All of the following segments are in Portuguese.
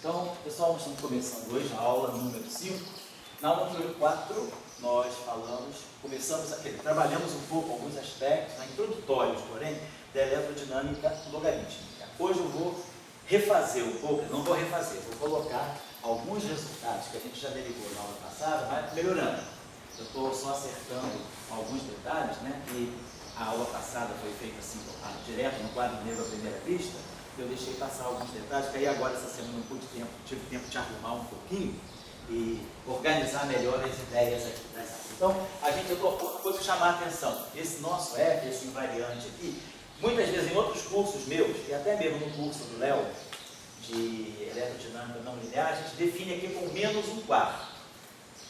Então, pessoal, nós estamos começando hoje a aula número 5. Na aula número 4, nós trabalhamos um pouco alguns aspectos, introdutórios, porém, da eletrodinâmica logarítmica. Hoje eu vou refazer um pouco, não vou refazer, vou colocar alguns resultados que a gente já derivou na aula passada, mas melhorando. Eu estou só acertando alguns detalhes, né? Que a aula passada foi feita assim, direto no quadro negro à primeira vista. Eu deixei passar alguns detalhes, que aí agora essa semana não tive tempo de arrumar um pouquinho e organizar melhor as ideias aqui das aulas. Então, eu vou chamar a atenção, esse nosso F, esse invariante aqui, muitas vezes em outros cursos meus, e até mesmo no curso do Léo, de eletrodinâmica não linear, a gente define aqui com menos 1/4.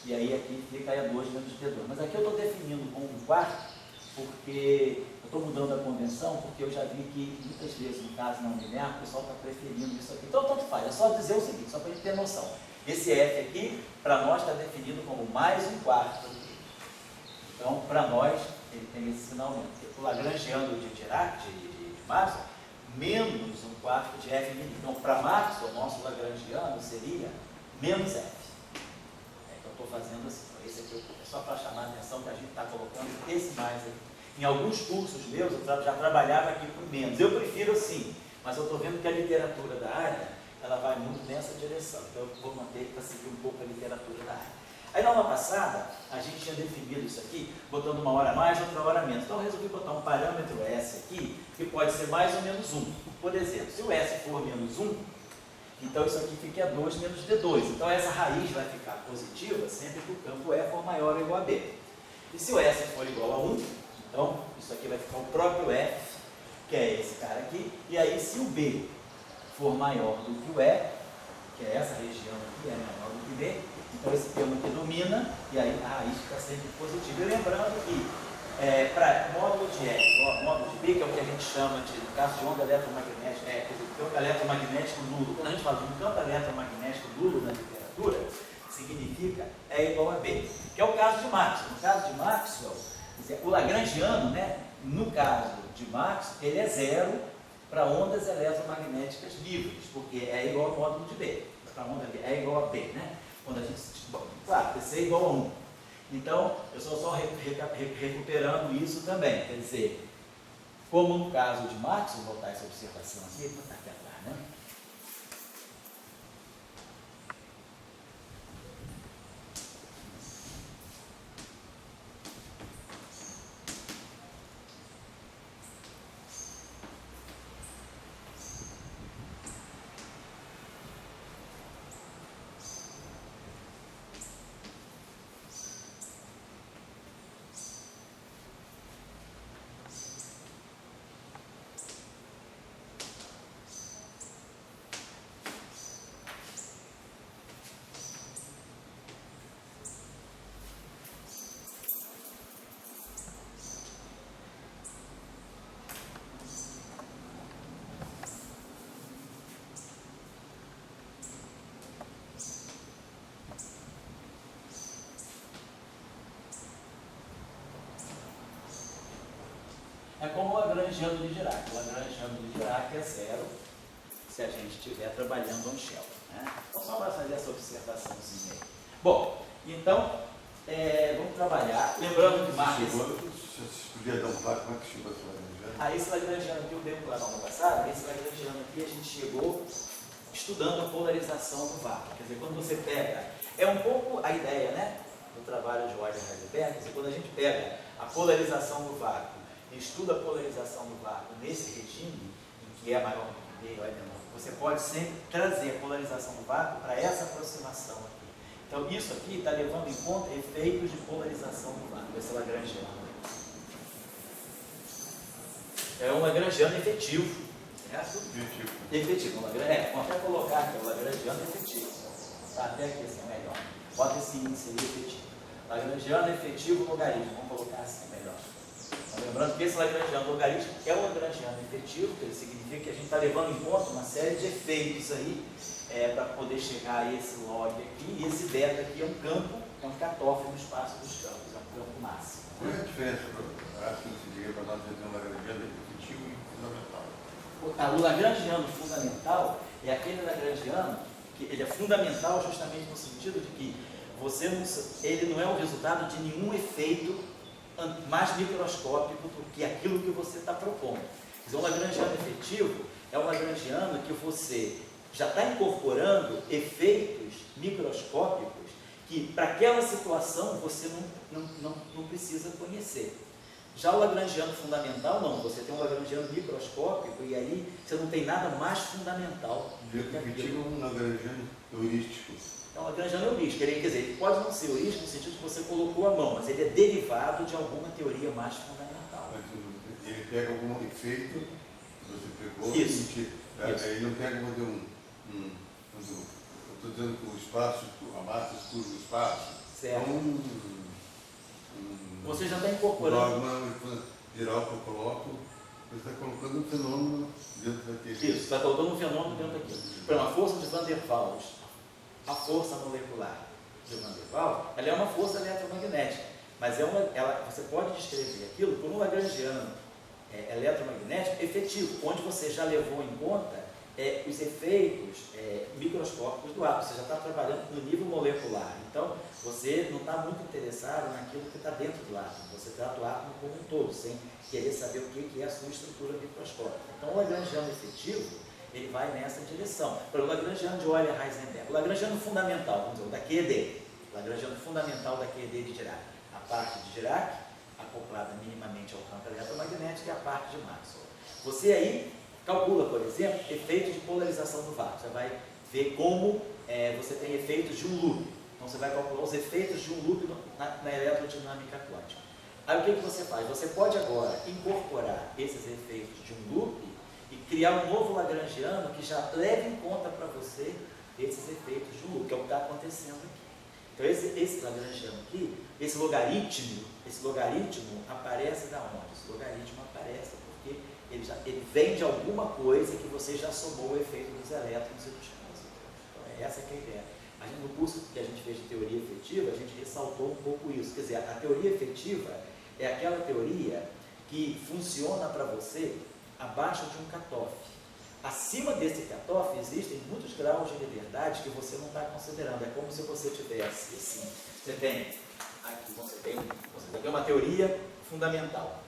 E aí aqui fica a 2 menos T2. Mas aqui eu estou definindo com 1/4, porque eu estou mudando a convenção, porque eu já vi que muitas vezes, no caso não linear, o pessoal está preferindo isso aqui. Então, tanto faz, é só dizer o seguinte, só para a gente ter noção. Esse F aqui, para nós, está definido como mais 1/4. Então, para nós, ele tem esse sinalmente. O lagrangiano de Dirac, de Maxwell, menos 1/4 de F mínimo. Então, para Maxwell, o nosso lagrangiano seria menos F. É que eu estou fazendo assim. Esse aqui é só para chamar a atenção que a gente está colocando esse mais aqui. Em alguns cursos meus, eu já trabalhava aqui com menos. Eu prefiro assim, mas eu estou vendo que a literatura da área, ela vai muito nessa direção. Então, eu vou manter para seguir um pouco a literatura da área. Aí, na aula passada, a gente tinha definido isso aqui, botando uma hora mais, outra hora menos. Então, eu resolvi botar um parâmetro S aqui, que pode ser mais ou menos 1. Por exemplo, se o S for menos 1, então isso aqui fica A2 menos D2. Então, essa raiz vai ficar positiva sempre que o campo E for maior ou igual a B. E se o S for igual a 1, então, isso aqui vai ficar o próprio F, que é esse cara aqui. E aí, se o B for maior do que o E, que é essa região aqui, é menor do que B, então esse termo aqui domina, e aí a raiz fica sempre positiva. E lembrando que, para módulo de E, módulo de B, que é o que a gente chama de, no caso de onda eletromagnética, campo eletromagnético nulo. Quando a gente fala de um campo eletromagnético nulo na literatura, significa E igual a B, que é o caso de Maxwell. No caso de Maxwell, o lagrangiano, né, no caso de Maxwell, ele é zero para ondas eletromagnéticas livres, porque é igual ao módulo de B. Para onda B é igual a B, né? Quando a gente, claro, PC é igual a 1. Então, eu estou só recuperando isso também. Quer dizer, como no caso de Maxwell, vou botar essa observação aqui, vou botar aqui atrás, né? É como o lagrangiano de Dirac. O lagrangiano de Dirac é zero se a gente estiver trabalhando on shell, né? Então, só para fazer essa observaçãozinha aí. Bom, então, vamos trabalhar. Lembrando que Marx... Você podia dar um par, como é que chegou esse lagrangiano? Esse lagrangiano aqui, eu dei para a aula passada, esse lagrangiano aqui a gente chegou estudando a polarização do vácuo. Quer dizer, quando você pega... É um pouco a ideia, né, do trabalho de Euler Heisenberg. Quer dizer, quando a gente pega a polarização do vácuo, estuda a polarização do vácuo nesse regime, em que é maior do que B ou é menor, você pode sempre trazer a polarização do vácuo para essa aproximação aqui. Então, isso aqui está levando em conta efeitos de polarização do vácuo, esse lagrangiano. É um lagrangiano efetivo. Certo? Efetivo. Vamos até colocar aqui o lagrangiano efetivo. Tá, até aqui assim, é melhor. Bota esse índice aí efetivo. Lagrangiano efetivo logaritmo. Vamos colocar assim, melhor. Lembrando que esse lagrangiano logarítmico é um lagrangiano efetivo, que significa que a gente está levando em conta uma série de efeitos aí para poder chegar a esse log aqui. E esse beta aqui é um campo, é um cutoff no espaço dos campos, é um campo máximo. Qual é a diferença, acho que se diga para nós entender um lagrangiano efetivo e fundamental? O lagrangiano fundamental é aquele lagrangiano que ele é fundamental justamente no sentido de que ele não é o resultado de nenhum efeito mais microscópico do que aquilo que você está propondo. Quer dizer, um lagrangiano efetivo é um lagrangiano que você já está incorporando efeitos microscópicos que, para aquela situação, você não precisa conhecer. Já o lagrangiano fundamental, não. Você tem um lagrangiano microscópico e aí você não tem nada mais fundamental. O efetivo é um lagrangiano heurístico. É um lagrangiano heurístico. Quer dizer, ele pode não ser heurístico no sentido que você colocou a mão, mas ele é derivado de alguma teoria mais fundamental. Ele pega algum efeito que você pegou. Isso. Ele não pega eu estou dizendo que o espaço, a massa escura do espaço. Certo. Você já está incorporando. Norma geral que eu coloco, você está colocando um fenômeno dentro daquele. Isso, você está colocando um fenômeno dentro daquilo. Por exemplo, a força de Van der Waals, a força molecular de Van der Waals, ela é uma força eletromagnética, mas você pode descrever aquilo por um lagrangiano eletromagnético efetivo, onde você já levou em conta os efeitos microscópicos do átomo. Você já está trabalhando no nível molecular. Então, você não está muito interessado naquilo que está dentro do átomo. Você trata o átomo como um todo, sem querer saber o que é a sua estrutura microscópica. Então, o lagrangiano efetivo, ele vai nessa direção. Para o lagrangiano de Euler-Heisenberg, o lagrangiano fundamental, vamos dizer, o da QED, o lagrangiano fundamental da QED de Dirac, a parte de Dirac, acoplada minimamente ao campo eletromagnético, e a parte de Maxwell. Você aí calcula, por exemplo, efeitos de polarização do vácuo. Você vai ver como você tem efeitos de um loop. Então, você vai calcular os efeitos de um loop na eletrodinâmica quântica. Aí, o que você faz? Você pode agora incorporar esses efeitos de um loop e criar um novo lagrangiano que já leve em conta para você esses efeitos de um loop, que é o que está acontecendo aqui. Então, esse lagrangiano aqui, esse logaritmo aparece da onde? Esse logaritmo aparece porque ele vem de alguma coisa que você já somou o efeito dos elétrons e dos positores. Então, essa que é a ideia. No curso que a gente fez de teoria efetiva, a gente ressaltou um pouco isso. Quer dizer, a teoria efetiva é aquela teoria que funciona para você abaixo de um cutoff. Acima desse cutoff existem muitos graus de liberdade que você não está considerando. É como se você tivesse assim. Você tem uma teoria fundamental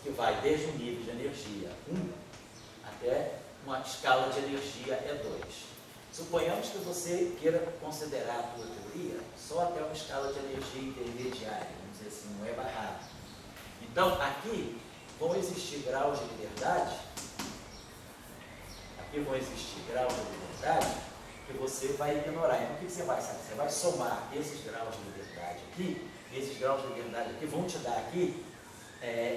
que vai desde um nível de energia 1 até uma escala de energia E2. Suponhamos que você queira considerar a sua teoria só até uma escala de energia intermediária, vamos dizer assim, não é barrado. Então, aqui vão existir graus de liberdade, que você vai ignorar. Então, o que você vai fazer? Você vai somar esses graus de liberdade aqui, esses graus de liberdade aqui vão te dar aqui,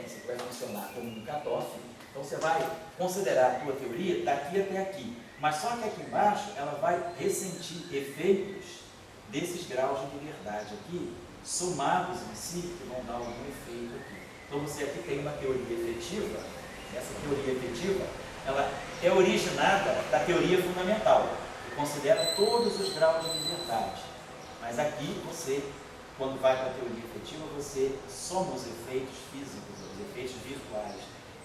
isso vai funcionar como um cutoff. Então, você vai considerar a tua teoria daqui até aqui. Mas só que aqui embaixo ela vai ressentir efeitos desses graus de liberdade aqui, somados em si, que vão dar algum efeito aqui. Então você aqui tem uma teoria efetiva. Essa teoria efetiva, ela é originada da teoria fundamental, que considera todos os graus de liberdade. Mas aqui você, quando vai para a teoria efetiva, você soma os efeitos físicos, os efeitos virtuais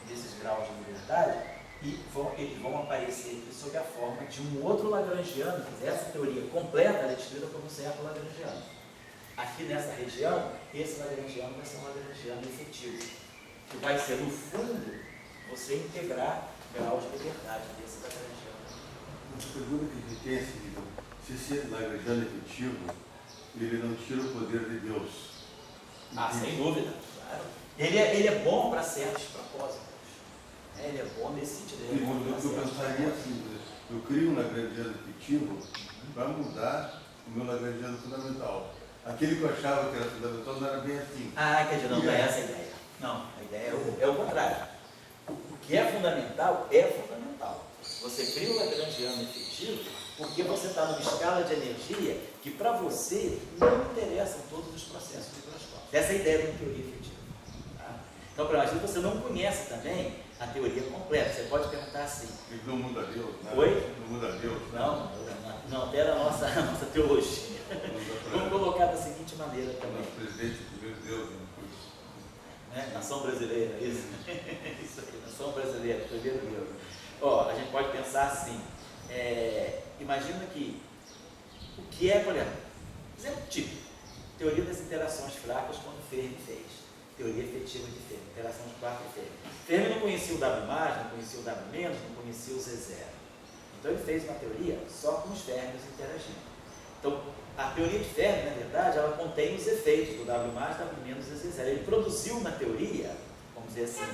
desses graus de liberdade, e eles vão aparecer aqui sob a forma de um outro lagrangiano. Essa teoria completa é descrita como um certo lagrangiano. Aqui nessa região, esse lagrangiano vai ser um lagrangiano efetivo, que vai ser, no fundo, você integrar graus de liberdade desse lagrangiano. Uma pergunta que a gente tem é a seguinte: se esse lagrangiano efetivo, ele não tira o poder de Deus? Sem dúvida, claro. Ele é bom para certos propósitos. Ele é bom nesse sentido. Eu pensaria assim: eu crio um lagrangiano efetivo para mudar o meu lagrangiano fundamental. Aquele que eu achava que era fundamental não era bem assim. Quer dizer, não é essa a ideia. Não, a ideia é o contrário. O que é fundamental é fundamental. Você cria um lagrangiano efetivo porque você está numa escala de energia que para você não interessam todos os processos microscópicos. Essa é a ideia de uma teoria efetiva. Tá? Então, para às vezes você não conhece também a teoria completa. Você pode perguntar assim. Ele não muda Deus, né? Oi? Não muda Deus. Não altera a nossa teologia. Vamos colocar da seguinte maneira também. O presidente do primeiro Deus, né? Nação brasileira, isso. Isso aí, nação brasileira, primeiro Deus. A gente pode pensar assim: imagina que o que é poliamor? Exemplo típico, teoria das interações fracas quando Fermi fez. Teoria efetiva de Fermi, interação de 4 e Fermi. Fermi não conhecia o W+, não conhecia o W-, não conhecia o Z0. Então ele fez uma teoria só com os Fermions interagindo. Então, a teoria de Fermi, na verdade, ela contém os efeitos do W+, W- e Z0. Ele produziu uma teoria, vamos dizer assim,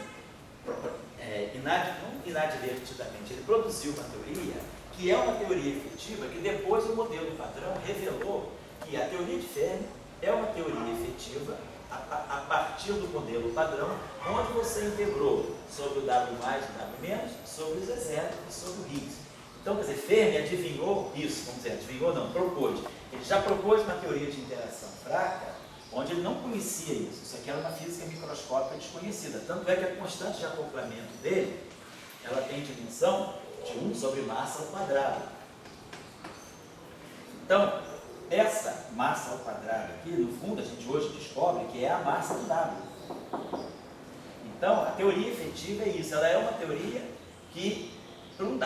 não inadvertidamente, ele produziu uma teoria que é uma teoria efetiva, que depois o modelo padrão revelou que a teoria de Fermi é uma teoria efetiva a partir do modelo padrão, onde você integrou sobre o W+, o W-, sobre o Z0 e sobre o Higgs. Então, quer dizer, Fermi adivinhou isso, vamos dizer, adivinhou não, propôs. Ele já propôs uma teoria de interação fraca, onde ele não conhecia isso. Isso aqui era uma física microscópica desconhecida. Tanto é que a constante de acoplamento dele, ela tem dimensão de 1 sobre massa ao quadrado. Então, essa massa ao quadrado aqui, no fundo, a gente hoje descobre que é a massa do W. Então, a teoria efetiva é isso. Ela é uma teoria que, vamos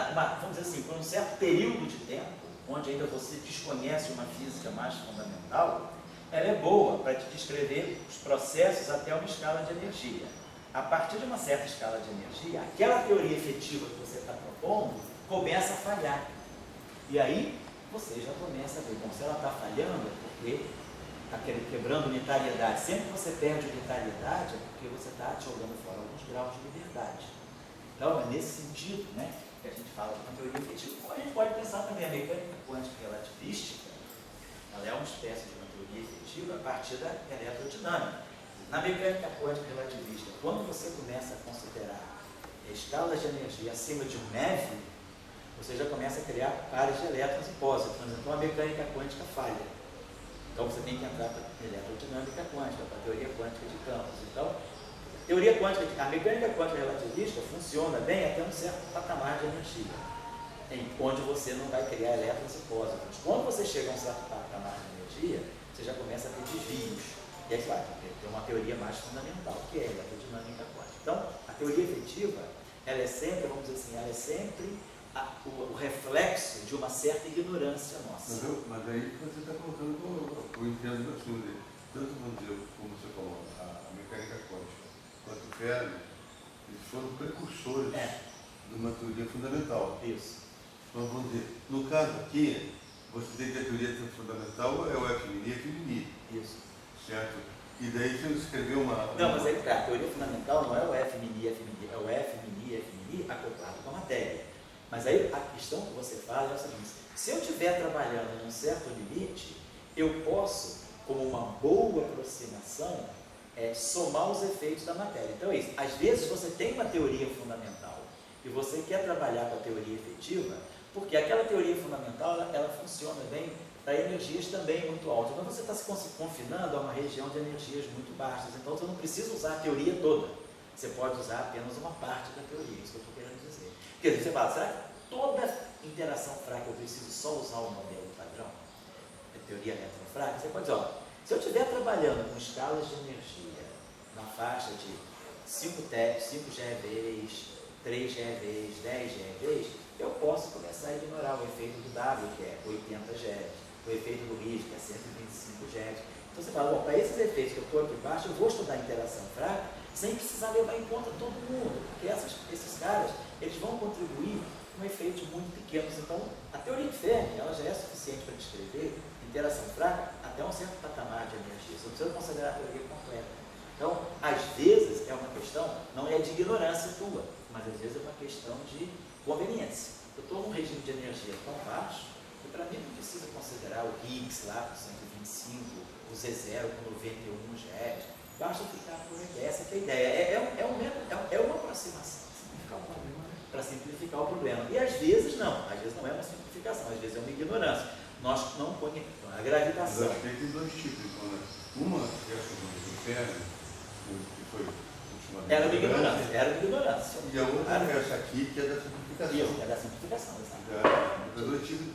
dizer assim, por um certo período de tempo, onde ainda você desconhece uma física mais fundamental, ela é boa para te descrever os processos até uma escala de energia. A partir de uma certa escala de energia, aquela teoria efetiva que você está propondo começa a falhar. E aí, você já começa a ver, bom, se ela está falhando é porque está quebrando unitariedade. Sempre que você perde unitariedade é porque você está jogando fora alguns graus de liberdade. Então, é nesse sentido, né, que a gente fala de uma teoria efetiva. Ou a gente pode pensar também a mecânica quântica relativística, ela é uma espécie de uma teoria efetiva a partir da eletrodinâmica. Na mecânica quântica relativista, quando você começa a considerar escalas de energia acima de 1 MeV, você já começa a criar pares de elétrons e pósitrons. Então a mecânica quântica falha. Então você tem que entrar para a eletrodinâmica quântica, para a teoria quântica de campos. Então, a mecânica quântica relativista funciona bem até um certo patamar de energia, onde você não vai criar elétrons e pósitrons. Quando você chega a um certo patamar de energia, você já começa a ter desvios. E aí, claro, tem uma teoria mais fundamental, que é a eletrodinâmica quântica. Então, a teoria efetiva, ela é sempre, vamos dizer assim, ela é sempre o reflexo de uma certa ignorância nossa. Mas aí você está colocando o entendo assim, tanto vamos dizer, como você falou, a mecânica quântica, quanto o Fermi, eles foram precursores de uma teoria fundamental. Isso. Então, vamos dizer, no caso aqui, você tem que a teoria fundamental é o F e F. Isso. Certo? E daí você escreveu uma... Não, mas aí a teoria fundamental não é o F mini, é o F mini acoplado com a matéria. Mas aí a questão que você fala é o seguinte: se eu estiver trabalhando num certo limite, eu posso, como uma boa aproximação, somar os efeitos da matéria. Então é isso. Às vezes você tem uma teoria fundamental e você quer trabalhar com a teoria efetiva, porque aquela teoria fundamental ela funciona bem para energias também muito altas. Mas você está se confinando a uma região de energias muito baixas. Então você não precisa usar a teoria toda. Você pode usar apenas uma parte da teoria. Isso que eu estou querendo dizer. Quer dizer, você fala, será que toda interação fraca eu preciso só usar o modelo padrão? A teoria eletrofraca? Você pode dizer, ó, se eu estiver trabalhando com escalas de energia na faixa de 5 GeVs, 3 GeVs, 10 GeVs, eu posso começar a ignorar o efeito do W, que é 80 GeVs, o efeito do Higgs, que é 125 GeVs. Então você fala, bom, para esses efeitos que eu estou aqui embaixo, eu vou estudar interação fraca sem precisar levar em conta todo mundo, porque esses caras, eles vão contribuir com efeitos muito pequenos. Então, a teoria de Fermi, ela já é suficiente para descrever interação fraca até um certo patamar de energia. Você não precisa considerar a teoria completa. Então, às vezes, é uma questão, não é de ignorância tua, mas às vezes é uma questão de conveniência. Eu estou num regime de energia tão baixo que para mim não precisa considerar o Higgs lá com 125, o Z0 com 91 GeV. Basta ficar por aqui. Essa que é a ideia. É uma aproximação para simplificar o problema. E às vezes não. Às vezes não é uma simplificação, às vezes é uma ignorância. Nós não conhecemos a gravitação. Mas acho que tem dois tipos. Então, né? Uma que é a Fermi, que foi ultimamente. Era uma ignorância. E a outra é essa aqui, que é da simplificação. Isso, é da simplificação, exato. É dois tipos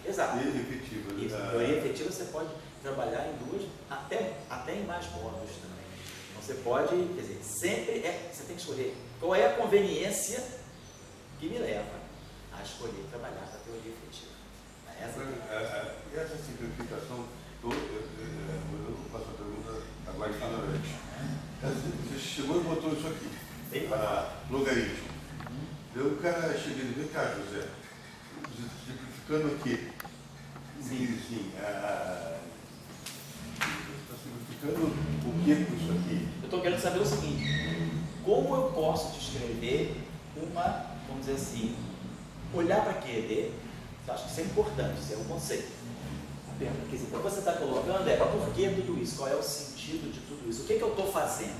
exato. efetivos. Isso, a teoria efetiva você pode trabalhar em duas, até em mais módulos também. Então você pode, quer dizer, sempre você tem que escolher qual é a conveniência que me leva a escolher trabalhar simplificação, eu faço a pergunta agora ignorante. Você chegou e botou isso aqui, logaritmo. Daí o cara chega e diz, vem cá, José, simplificando aqui, sim, está simplificando o que com isso aqui? Eu estou querendo saber o seguinte, como eu posso descrever uma, vamos dizer assim, olhar para QED, eu acho que isso é importante, isso é um conceito. A pergunta que você está colocando é, por que tudo isso? Qual é o sentido de tudo isso? O que eu estou fazendo?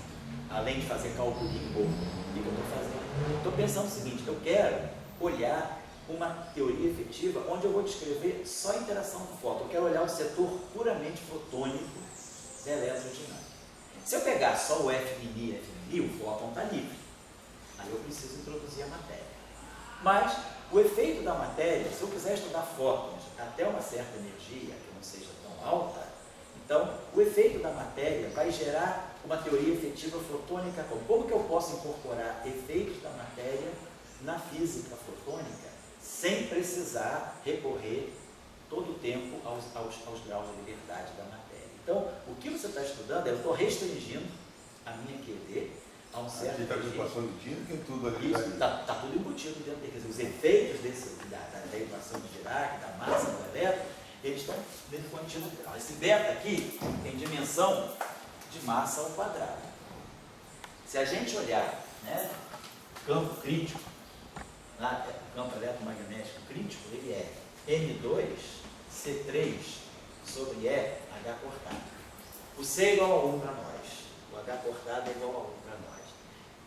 Além de fazer cálculo de pouco, o que eu estou fazendo? Estou pensando o seguinte, eu quero olhar uma teoria efetiva onde eu vou descrever só a interação do fóton. Eu quero olhar o setor puramente fotônico da eletrodinâmica. Se eu pegar só o F', o fóton está livre. Aí eu preciso introduzir a matéria. Mas o efeito da matéria, se eu quiser estudar fótons até uma certa energia, que não seja tão alta, então o efeito da matéria vai gerar uma teoria efetiva fotônica. Como que eu posso incorporar efeitos da matéria na física fotônica sem precisar recorrer todo o tempo aos graus de liberdade da matéria? Então, o que você está estudando, eu estou restringindo a minha QED a um certo nível. Você está com equação de Dirac, é tudo ali. Isso está tudo embutido dentro dele. Os efeitos da equação de Dirac, da massa do elétron, eles estão dentro do contínuo integral. Esse beta aqui tem dimensão de massa ao quadrado. Se a gente olhar, né, campo crítico, campo eletromagnético crítico, ele é M2C3 sobre E H cortado. O C é igual a 1 para nós. O H cortado é igual a 1 para nós.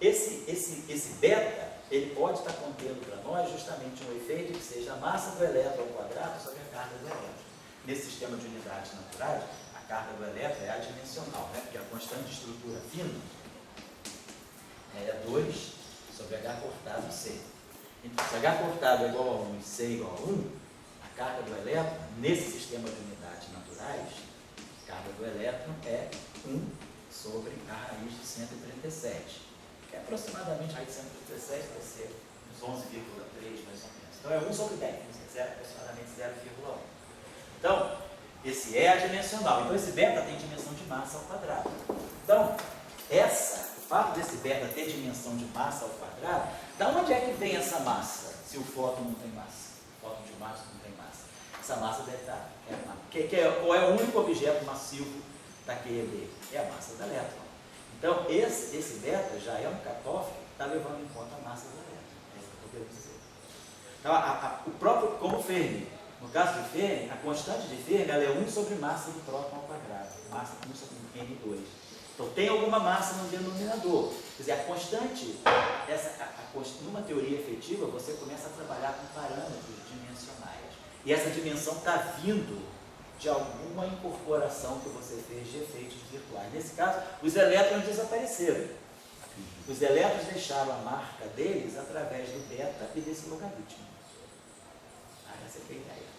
Esse beta, ele pode estar contendo para nós justamente um efeito que seja a massa do elétron ao quadrado sobre a carga do elétron. Nesse sistema de unidades naturais, a carga do elétron é adimensional, né? Porque a constante de estrutura fina é 2 sobre H cortado C. Então, se H cortado é igual a 1 e C é igual a 1, a carga do elétron, nesse sistema de unidades naturais, a carga do elétron é 1 sobre a raiz de 137, que é aproximadamente a raiz de 137 vai ser uns 11,3 mais ou menos. Então é 1 sobre 10, aproximadamente 0,1. Então, esse é adimensional. Então esse beta tem dimensão de massa ao quadrado. Então, o fato desse beta ter dimensão de massa ao quadrado, da onde é que vem essa massa, se o fóton não tem massa? O fóton de massa não tem massa. Essa massa deve estar. Qual é o único objeto massivo da QED? É a massa do elétron. Então, esse beta já é um cutoff que está levando em conta a massa do elétron. É isso que eu estou querendo dizer. Então, o próprio, como Fermi, no caso de Fermi, a constante de Fermi ela é 1 sobre massa do próton ao quadrado. Massa 1 sobre M2. Então, tem alguma massa no denominador. Quer dizer, a constante, numa teoria efetiva, você começa a trabalhar com parâmetros dimensionais. E essa dimensão está vindo de alguma incorporação que você fez de efeitos virtuais. Nesse caso, os elétrons desapareceram. Os elétrons deixaram a marca deles através do beta e desse logaritmo. Essa é a ideia.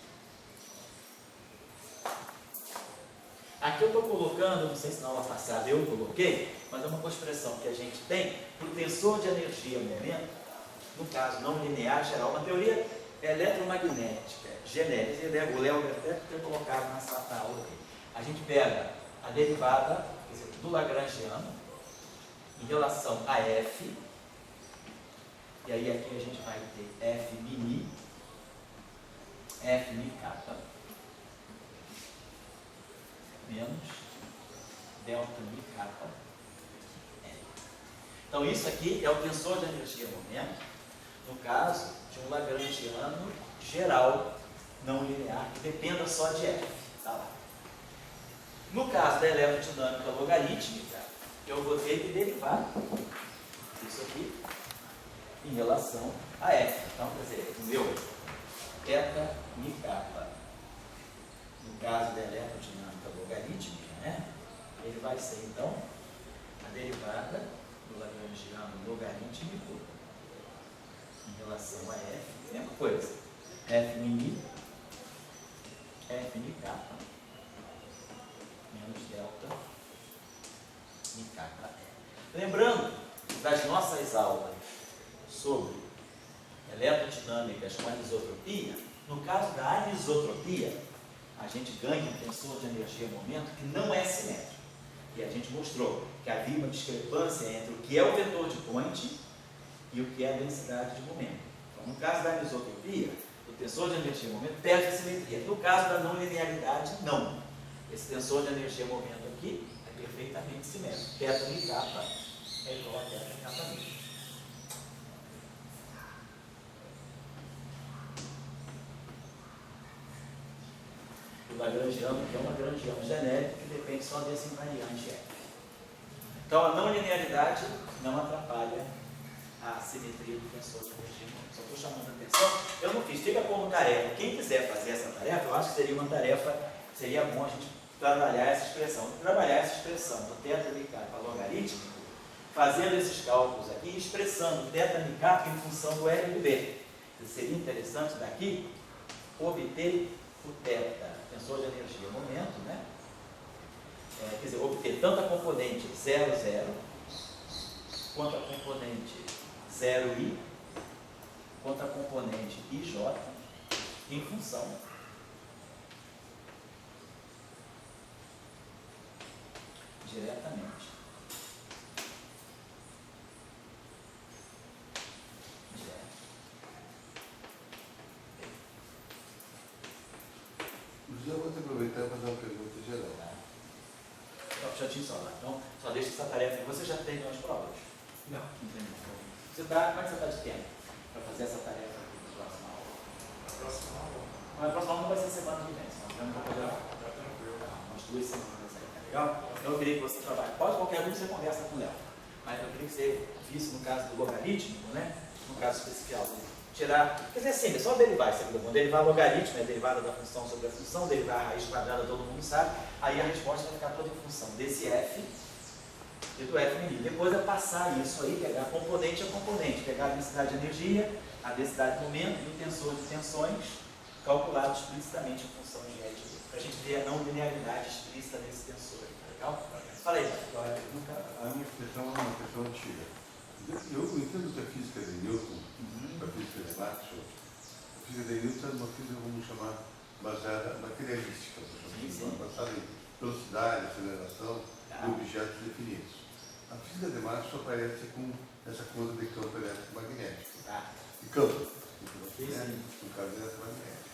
Aqui eu estou colocando, não sei se na aula passada eu coloquei, mas é uma expressão que a gente tem para o tensor de energia-momento, no caso não linear geral, uma teoria eletromagnética genérica. O Léo até ter colocado na aula dele. A gente pega a derivada, quer dizer, do Lagrangiano em relação a F, e aí aqui a gente vai ter F mini, F mi kappa, menos delta mi kappa L. Então isso aqui é o tensor de energia-momento, no caso de um Lagrangiano geral, não linear, que dependa só de F. Tá lá. No caso da eletrodinâmica logarítmica, eu vou ter que derivar isso aqui em relação a F. Então, quer dizer, o meu θ mi kappa, no caso da eletrodinâmica logarítmica, né, ele vai ser, então, a derivada do Lagrangiano logarítmico em relação a F, mesma coisa, F mi, F mi kappa, menos delta mi kappa L. Lembrando das nossas aulas sobre eletrodinâmicas com anisotropia, no caso da anisotropia, a gente ganha um tensor de energia-momento que não é simétrico. E a gente mostrou que havia uma discrepância entre o que é o vetor de point e o que é a densidade de momento. Então, no caso da anisotropia, o tensor de energia-momento perde a simetria. No caso da não linearidade, não. Esse tensor de energia-momento aqui é perfeitamente simétrico. Θ e kappa é igual a θ e kappa mesmo. O lagrangiano, que é um lagrangiano genérico, que depende só desse invariante F. Então, a não linearidade não atrapalha a simetria do tensor de energia. Só estou chamando a atenção. Eu não fiz, fica como tarefa. Quem quiser fazer essa tarefa, eu acho que seria uma tarefa, seria bom a gente trabalhar essa expressão. Trabalhar essa expressão do θ e kappa logarítmico, fazendo esses cálculos aqui e expressando θ e kappa em função do L e do B. Seria interessante daqui obter o θ, tensor de energia momento, né? Quer dizer, obter tanto a componente 0, 0, quanto a componente 0i, quanto a componente ij, em função diretamente. Eu vou te aproveitar e fazer uma pergunta geral. Só lá. Então, só deixa essa tarefa. Você já tem as provas? Não. Entendi. Como é que você está de tempo para fazer essa tarefa aqui na próxima aula? Na próxima aula? Mas a próxima aula não vai ser semana que vem, senão eu não vou poder. Tá tranquilo. Umas 2 semanas aí, tá legal? Então eu queria que você trabalhe. Pode qualquer um, você conversa com o Léo. Mas eu queria que você visse no caso do logarítmico, né? No caso especial, tirar. Quer dizer, assim, é só derivar esse segundo. Derivar logaritmo é derivada da função sobre a função, derivar a raiz quadrada, todo mundo sabe. Aí a resposta vai ficar toda em função desse f e do f menino. Depois é passar isso aí, pegar componente a componente, pegar a densidade de energia, a densidade de momento e o tensor de tensões, calculados explicitamente em função de L, para a gente ver a não linearidade explícita desse tensor. Tá legal? Fala aí. A minha expressão é uma questão antiga. Eu entendo que a física de Newton, a física de Maxwell, a física de Newton é uma física, vamos chamar, baseada materialística, baseada em velocidade, aceleração de objetos definidos. A física de Maxwell aparece com essa coisa de campo eletromagnético. De campo, no caso eletromagnético.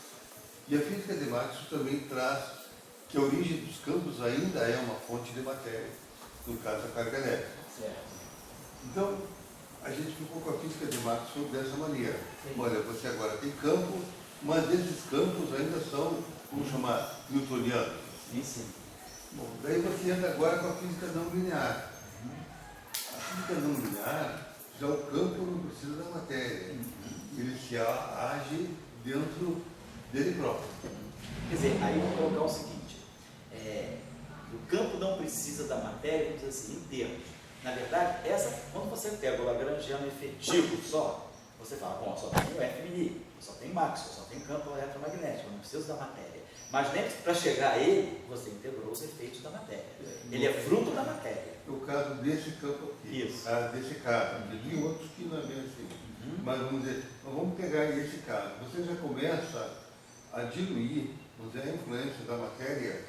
E a física de Maxwell também traz que a origem dos campos ainda é uma fonte de matéria, no caso a carga elétrica. Certo. Então, a gente ficou com a física de Maxwell dessa maneira. Olha, você agora tem campo, mas esses campos ainda são, vamos chamar, newtonianos. Sim. Bom, daí você entra agora com a física não linear. A física não linear, já o campo não precisa da matéria. Ele se age dentro dele próprio. Quer dizer, aí vamos colocar o seguinte, o campo não precisa da matéria, vamos dizer assim, em termos. Na verdade, quando você pega o lagrangiano efetivo só, você fala, bom, só tem o F mini, só tem Maxwell, só tem campo eletromagnético, eu não preciso da matéria. Mas nem para chegar a ele, você integrou os efeitos da matéria. Ele é fruto da matéria. No caso desse campo aqui, Isso. desse caso, tem outros que não é bem assim. Mas vamos dizer, vamos pegar esse caso. Você já começa a diluir, vamos dizer, a influência da matéria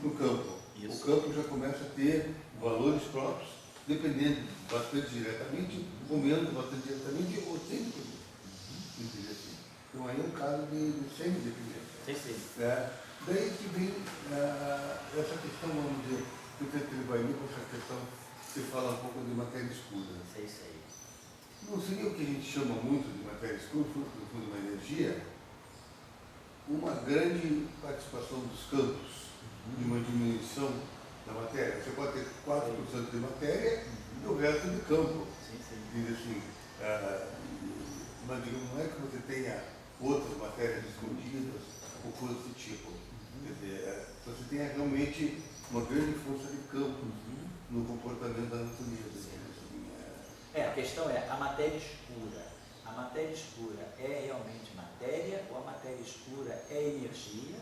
no campo. Isso. O campo já começa a ter valores próprios, dependendo bastante diretamente, ou menos bastante diretamente, ou sem dependência. Assim. Então aí é um caso de semi-dependência. Sim. Daí que vem essa questão, vamos dizer, que o Peter vai com essa questão que fala um pouco de matéria escura. Sei. Não seria o que a gente chama muito de matéria escura, fruto do fundo de uma energia, uma grande participação dos campos, de uma diminuição da matéria. Você pode ter 4% de matéria e o resto de campo. Diz assim, mas não é que você tenha outras matérias escondidas ou coisas desse tipo. Quer dizer, você tem realmente uma grande força de campo no comportamento da natureza. A questão é, a matéria escura. A matéria escura é realmente matéria ou a matéria escura é energia?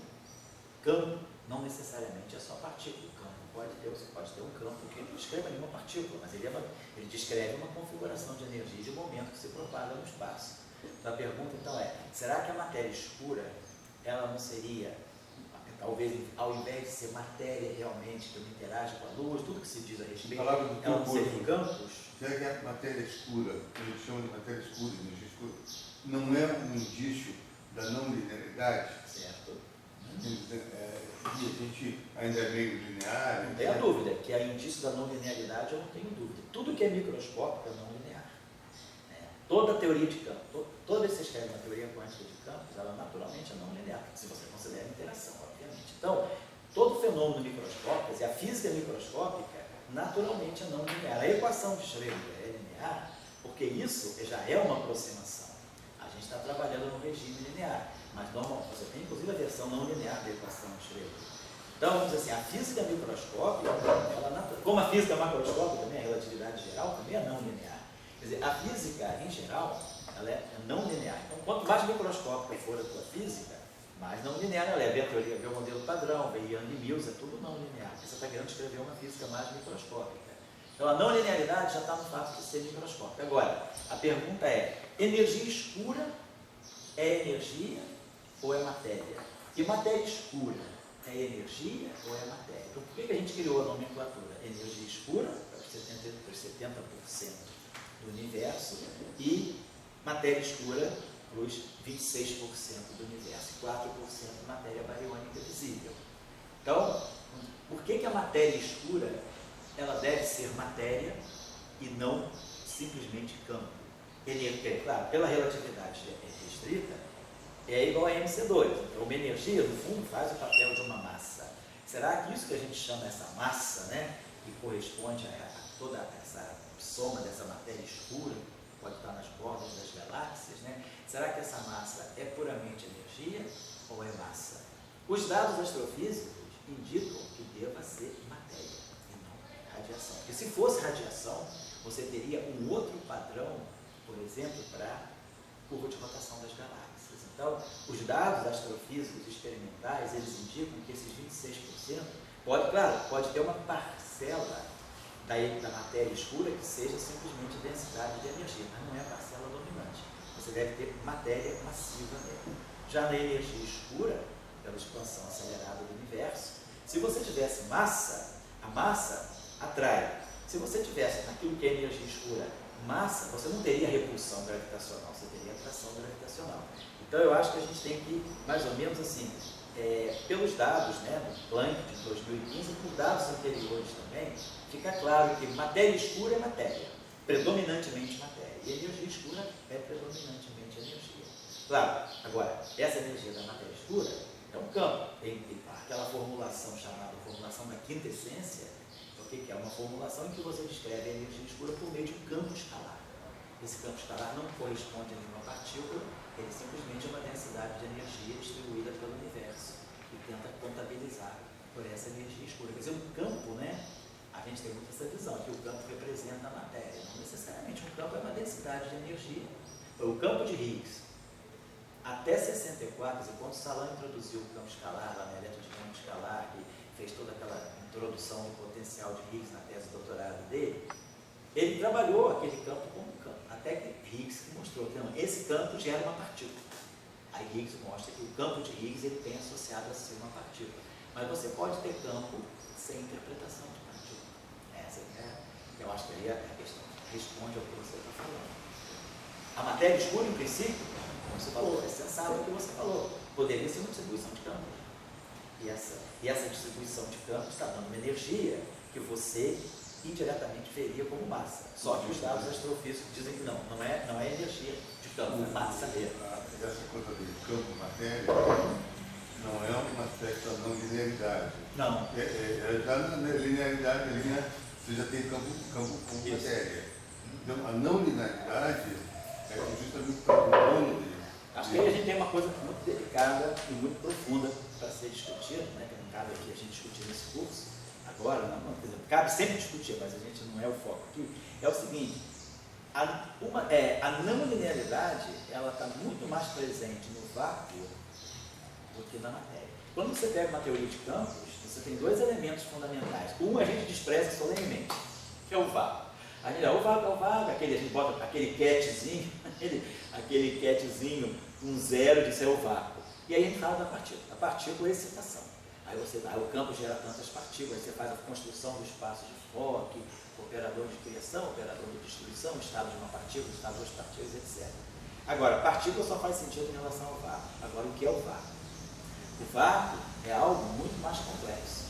Campo não necessariamente é só partícula. Você pode ter um campo que não descreva nenhuma partícula, mas ele descreve uma configuração de energia de momento que se propaga no espaço. Então a pergunta então é, será que a matéria escura ela não seria talvez ao invés de ser matéria realmente que interage com a luz, tudo que se diz a respeito, Palavra do ela teu ser corpo. campos. Já que a matéria escura, que a gente chama de matéria escura, energia escura, não é um indício da não linearidade? Certo. A gente ainda é meio linear. Não tem a dúvida, que é indício da não linearidade, eu não tenho dúvida. Tudo que é microscópico é não linear. Toda a teoria de campo, toda vez que você escreve uma teoria quântica de campos, ela naturalmente é não linear, se você considera interação, obviamente. Então, todo fenômeno microscópico, e a física microscópica, naturalmente é não linear. A equação de Schrödinger é linear, porque isso já é uma aproximação. A gente está trabalhando no regime linear, mas normalmente você tem inclusive a versão não linear da equação de Schrödinger. Então, vamos dizer assim, a física microscópica, como a física macroscópica também, a relatividade geral também é não linear. Quer dizer, a física, em geral, ela é não linear. Então, quanto mais microscópica for a tua física, mais não linear ela é. Vê a teoria, vê o modelo padrão, vê Young e Mills, é tudo não linear. Porque você está querendo escrever uma física mais microscópica. Então, a não linearidade já está no fato de ser microscópica. Agora, a pergunta é, energia escura é energia ou é matéria? E matéria escura é energia ou é matéria? Então, por que a gente criou a nomenclatura? Energia escura, para os 70% do universo, e matéria escura para os 26% do universo, 4% matéria bariônica visível. Então, por que a matéria escura ela deve ser matéria e não simplesmente campo? Claro, pela relatividade restrita, é igual a MC2. Então, uma energia, no fundo, faz o papel de uma massa. Será que isso que a gente chama essa massa, né, que corresponde a toda essa soma dessa matéria escura, que pode estar nas bordas das galáxias, né, será que essa massa é puramente energia ou é massa? Os dados astrofísicos indicam que deva ser matéria e não radiação. Porque se fosse radiação, você teria um outro padrão, por exemplo, para a curva de rotação das galáxias. Então, os dados astrofísicos experimentais, eles indicam que esses 26% pode ter uma parcela da matéria escura que seja simplesmente densidade de energia, mas não é a parcela dominante. Você deve ter matéria massiva nele. Já na energia escura, pela expansão acelerada do universo, se você tivesse massa, a massa atrai. Se você tivesse naquilo que é energia escura massa, você não teria repulsão gravitacional, você teria atração gravitacional. Então eu acho que a gente tem que, mais ou menos assim, pelos dados, né, do Planck de 2015, por dados anteriores também, fica claro que matéria escura é matéria, predominantemente matéria, e energia escura é predominantemente energia. Claro, agora, essa energia da matéria escura é um campo, tem aquela formulação chamada formulação da quinta essência. O que é? Uma formulação em que você descreve a energia escura por meio de um campo escalar. Esse campo escalar não corresponde a nenhuma partícula, ele simplesmente é uma densidade de energia distribuída pelo universo e tenta contabilizar por essa energia escura. Quer dizer, um campo, né? A gente tem muito essa visão, que o campo representa a matéria. Não necessariamente, um campo é uma densidade de energia. Foi o campo de Higgs. Até 64, quando Salan introduziu o campo escalar, lá na eletrodinâmica escalar, que fez toda aquela introdução do potencial de Higgs na tese de doutorado dele, ele trabalhou aquele campo como campo, até que Higgs mostrou que não, esse campo gera uma partícula. Aí Higgs mostra que o campo de Higgs ele tem associado a si uma partícula. Mas você pode ter campo sem interpretação de partícula. Essa eu acho que aí a questão responde ao que você está falando. A matéria escura, em princípio, como você falou, é sensato o que você falou, poderia ser uma distribuição de campos. E essa distribuição de campos está dando uma energia que você indiretamente veria como massa. Só que os dados astrofísicos dizem que não é energia de campo, é massa mesmo. Essa coisa de campo-matéria não é uma aspecto da não linearidade. Não. Já na linearidade, você já tem campo com matéria. Então, a não linearidade é justamente para o dono de... Acho que aí a gente tem uma coisa muito delicada e muito profunda para ser discutida, né? Que não cabe aqui a gente discutir nesse curso, agora, não, quer dizer, cabe sempre discutir, mas a gente não é o foco aqui. É o seguinte, a não linearidade, ela está muito mais presente no vácuo do que na matéria. Quando você pega uma teoria de campos, você tem dois elementos fundamentais. Um a gente despreza solenemente, que é o vácuo. A vácuo, a gente bota aquele catzinho, um zero de ser o vácuo. E aí a gente fala da partícula. A partícula é excitação. Aí o campo gera tantas partículas, você faz a construção do espaço de Fock, operador de criação, operador de destruição, estado de uma partícula, estado de duas partículas, etc. Agora, partícula só faz sentido em relação ao vácuo. Agora, o que é o vácuo? O vácuo é algo muito mais complexo.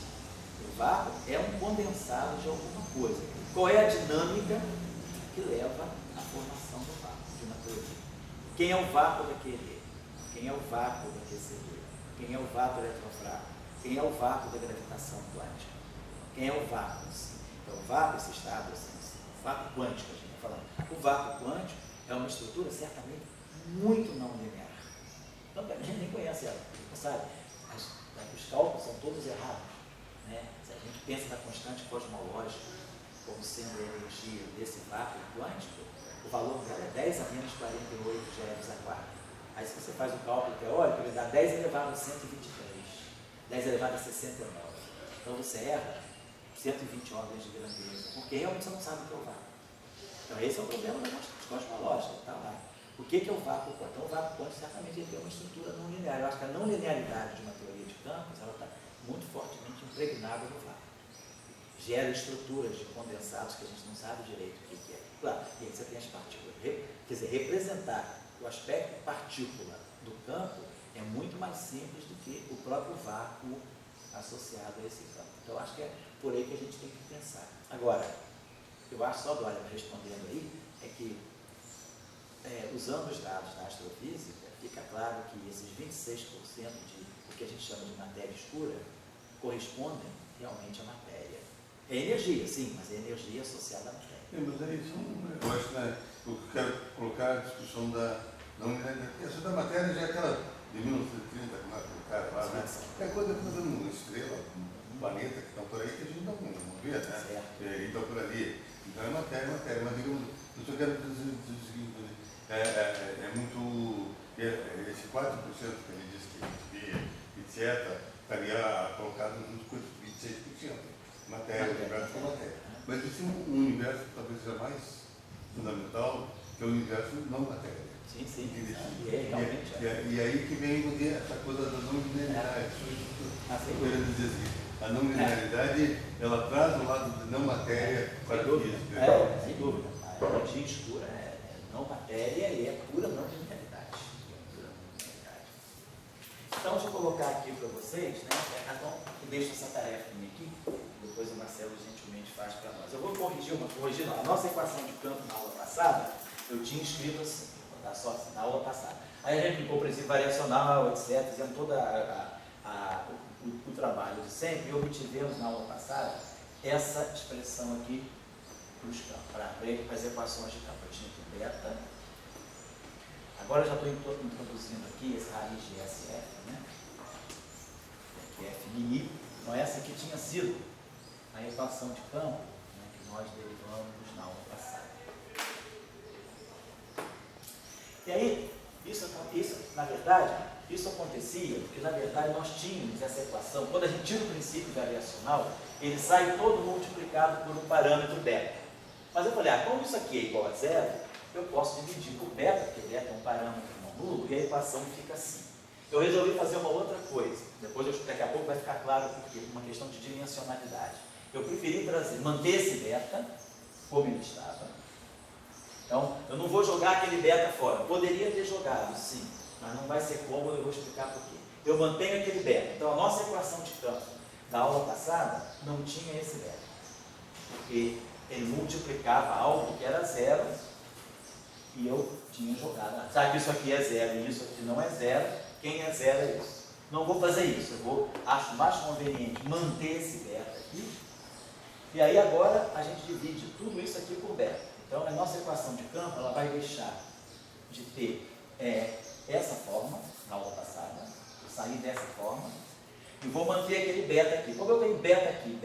O vácuo é um condensado de alguma coisa. Qual é a dinâmica que leva à formação do vácuo, de uma teoria? Quem é o vácuo daquele? Quem é o vácuo do aquecedor? Quem é o vácuo eletrofrágil? Quem é o vácuo da gravitação quântica? Quem é o vácuo? Então, o vácuo, esse estado, o vácuo quântico, a gente está falando. O vácuo quântico é uma estrutura certamente muito não linear. Então, a gente nem conhece ela, sabe? Os cálculos são todos errados. Né? Se a gente pensa na constante cosmológica como sendo a energia desse vácuo quântico, o valor dela é 10 a menos 48 GeV². Aí, se você faz o cálculo teórico, ele dá 10 elevado a 123, 10 elevado a 69. Então, você erra 120 ordens de grandeza, porque realmente você não sabe o que é o vácuo. Então, esse é o problema da constante cosmológica, está lá. O que é o vácuo quântico? Então, o vácuo quântico certamente ele tem uma estrutura não linear. Eu acho que a não linearidade de uma teoria de campos ela está muito fortemente impregnada no vácuo. Gera estruturas de condensados que a gente não sabe direito o que é. Claro, e aí você tem as partículas. Quer dizer, representar o aspecto partícula do campo é muito mais simples do que o próprio vácuo associado a esse campo. Então, eu acho que é por aí que a gente tem que pensar. Agora, eu acho só, Dória, respondendo aí, é que usando os dados da astrofísica, fica claro que esses 26% de o que a gente chama de matéria escura correspondem realmente à matéria. É energia, sim, mas é energia associada à matéria. Mas aí eu acho, né, eu quero colocar a discussão da não linearidade. Essa da matéria já é aquela de 1930, como é que o cara lá, né? É quando uma estrela, um planeta que está por aí que a gente não vê, né? E está por ali. Então é matéria, mas digamos, eu só quero dizer o seguinte, é muito. Esse 4% que ele diz que etc., estaria colocado junto com 26%. Matéria, universo com matéria. Mas existe um universo que talvez seja mais fundamental, que é o universo não matéria. Sim, sim. Realmente. E aí que vem essa coisa da não linearidade. Eu quero dizer assim, a não linearidade, ela traz o lado de não matéria para a física. Sem dúvida. A energia escura é não matéria e é pura não linearidade. Então, deixa eu colocar aqui para vocês, né? Então, eu deixo essa tarefa minha aqui, depois o Marcelo gentilmente faz para nós. Eu vou corrigir a nossa equação de campo na aula passada, eu tinha escrito assim, vou dar só assim, na aula passada. Aí a gente aplicou o princípio variacional, etc., fizemos todo o trabalho de sempre, e obtivemos na aula passada essa expressão aqui para as equações de campo. Eu tinha aqui beta. Agora eu já estou introduzindo aqui esse raiz de SF, né? Que é F mini. Então essa aqui tinha sido a equação de campo, né, que nós derivamos na aula passada. E aí, isso na verdade, isso acontecia porque na verdade nós tínhamos essa equação, quando a gente tira o princípio variacional, ele sai todo multiplicado por um parâmetro beta. Mas eu falei, como isso aqui é igual a zero, eu posso dividir por beta, porque beta é um parâmetro não nulo, e a equação fica assim. Eu resolvi fazer uma outra coisa, daqui a pouco vai ficar claro por quê, uma questão de dimensionalidade. Eu preferi manter esse beta como ele estava. Então, eu não vou jogar aquele beta fora. Poderia ter jogado, sim, mas não vai ser cômodo, eu vou explicar por quê. Eu mantenho aquele beta. Então, a nossa equação de campo da aula passada não tinha esse beta, porque ele multiplicava algo que era zero e eu tinha jogado. Sabe que isso aqui é zero e isso aqui não é zero? Quem é zero é isso. Não vou fazer isso, acho mais conveniente manter esse beta aqui. E aí agora a gente divide tudo isso aqui por beta. Então a nossa equação de campo ela vai deixar de ter essa forma, na aula passada, eu saí dessa forma, e vou manter aquele beta aqui. Como eu tenho beta aqui,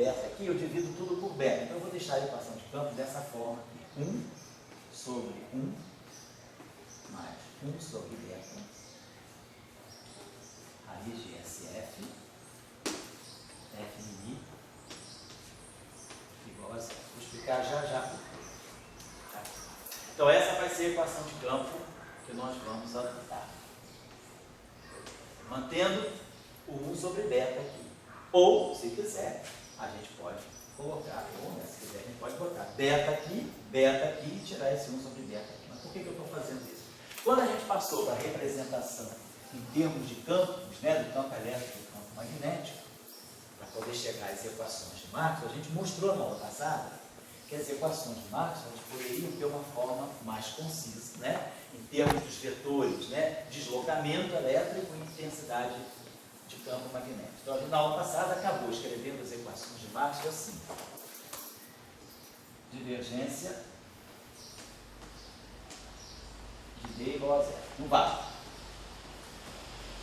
eu divido tudo por beta. Então eu vou deixar a equação de campo dessa forma aqui. 1 sobre 1 mais 1 sobre beta, raiz de SF, F mini, igual a zero. Vou explicar já por quê. Então essa vai ser a equação de campo que nós vamos adotar. Mantendo o 1 sobre beta aqui. Ou, se quiser, a gente pode colocar, ou né, se quiser, a gente pode botar beta aqui e tirar esse 1 sobre beta aqui. Mas por que eu estou fazendo isso? Quando a gente passou para a representação em termos de campos, né, do campo elétrico e do campo magnético, para poder chegar às equações de Maxwell, a gente mostrou na aula passada que as equações de Maxwell poderiam ter uma forma mais concisa, né, em termos dos vetores, né, deslocamento elétrico e intensidade de campo magnético. Então, a gente, na aula passada, acabou escrevendo as equações de Maxwell assim: divergência de D igual a zero. Não vai.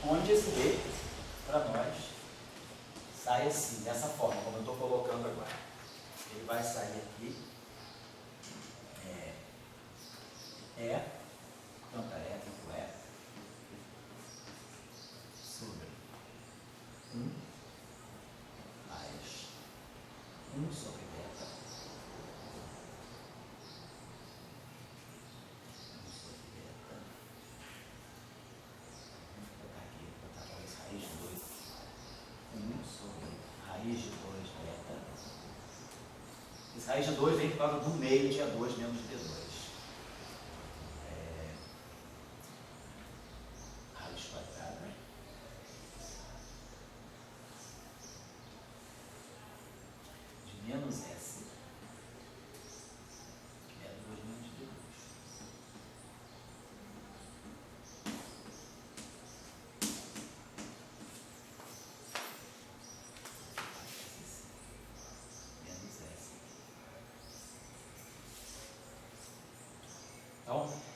Onde esse D, para nós, sai assim, dessa forma, como eu estou colocando agora. Ele vai sair aqui. Campo elétrico é sobre 1 mais 1 sobre beta. 1 sobre beta. Vou botar aqui, vou botar talvez raiz de 2. 1 sobre raiz de 2 beta. Esse raiz de 2 vem por causa do meio de A2 menos D2. Raiz quadrada. De menos S. Que é 2 menos D2. Menos S.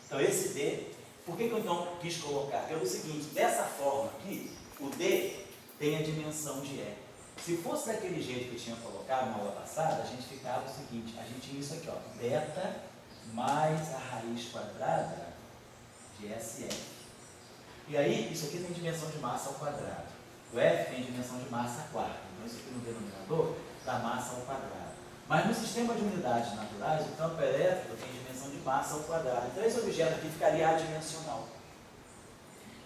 Então esse D, por que eu então quis colocar? Pelo seguinte, dessa forma aqui, o D tem a dimensão de E. Se fosse daquele jeito que eu tinha colocado na aula passada, a gente ficava o seguinte, a gente tinha isso aqui, ó, beta mais a raiz quadrada de SF. E aí, isso aqui tem dimensão de massa ao quadrado. O F tem dimensão de massa quarta. Então isso aqui no denominador dá massa ao quadrado. Mas no sistema de unidades naturais, o campo elétrico tem dimensão de massa ao quadrado. Então esse objeto aqui ficaria adimensional.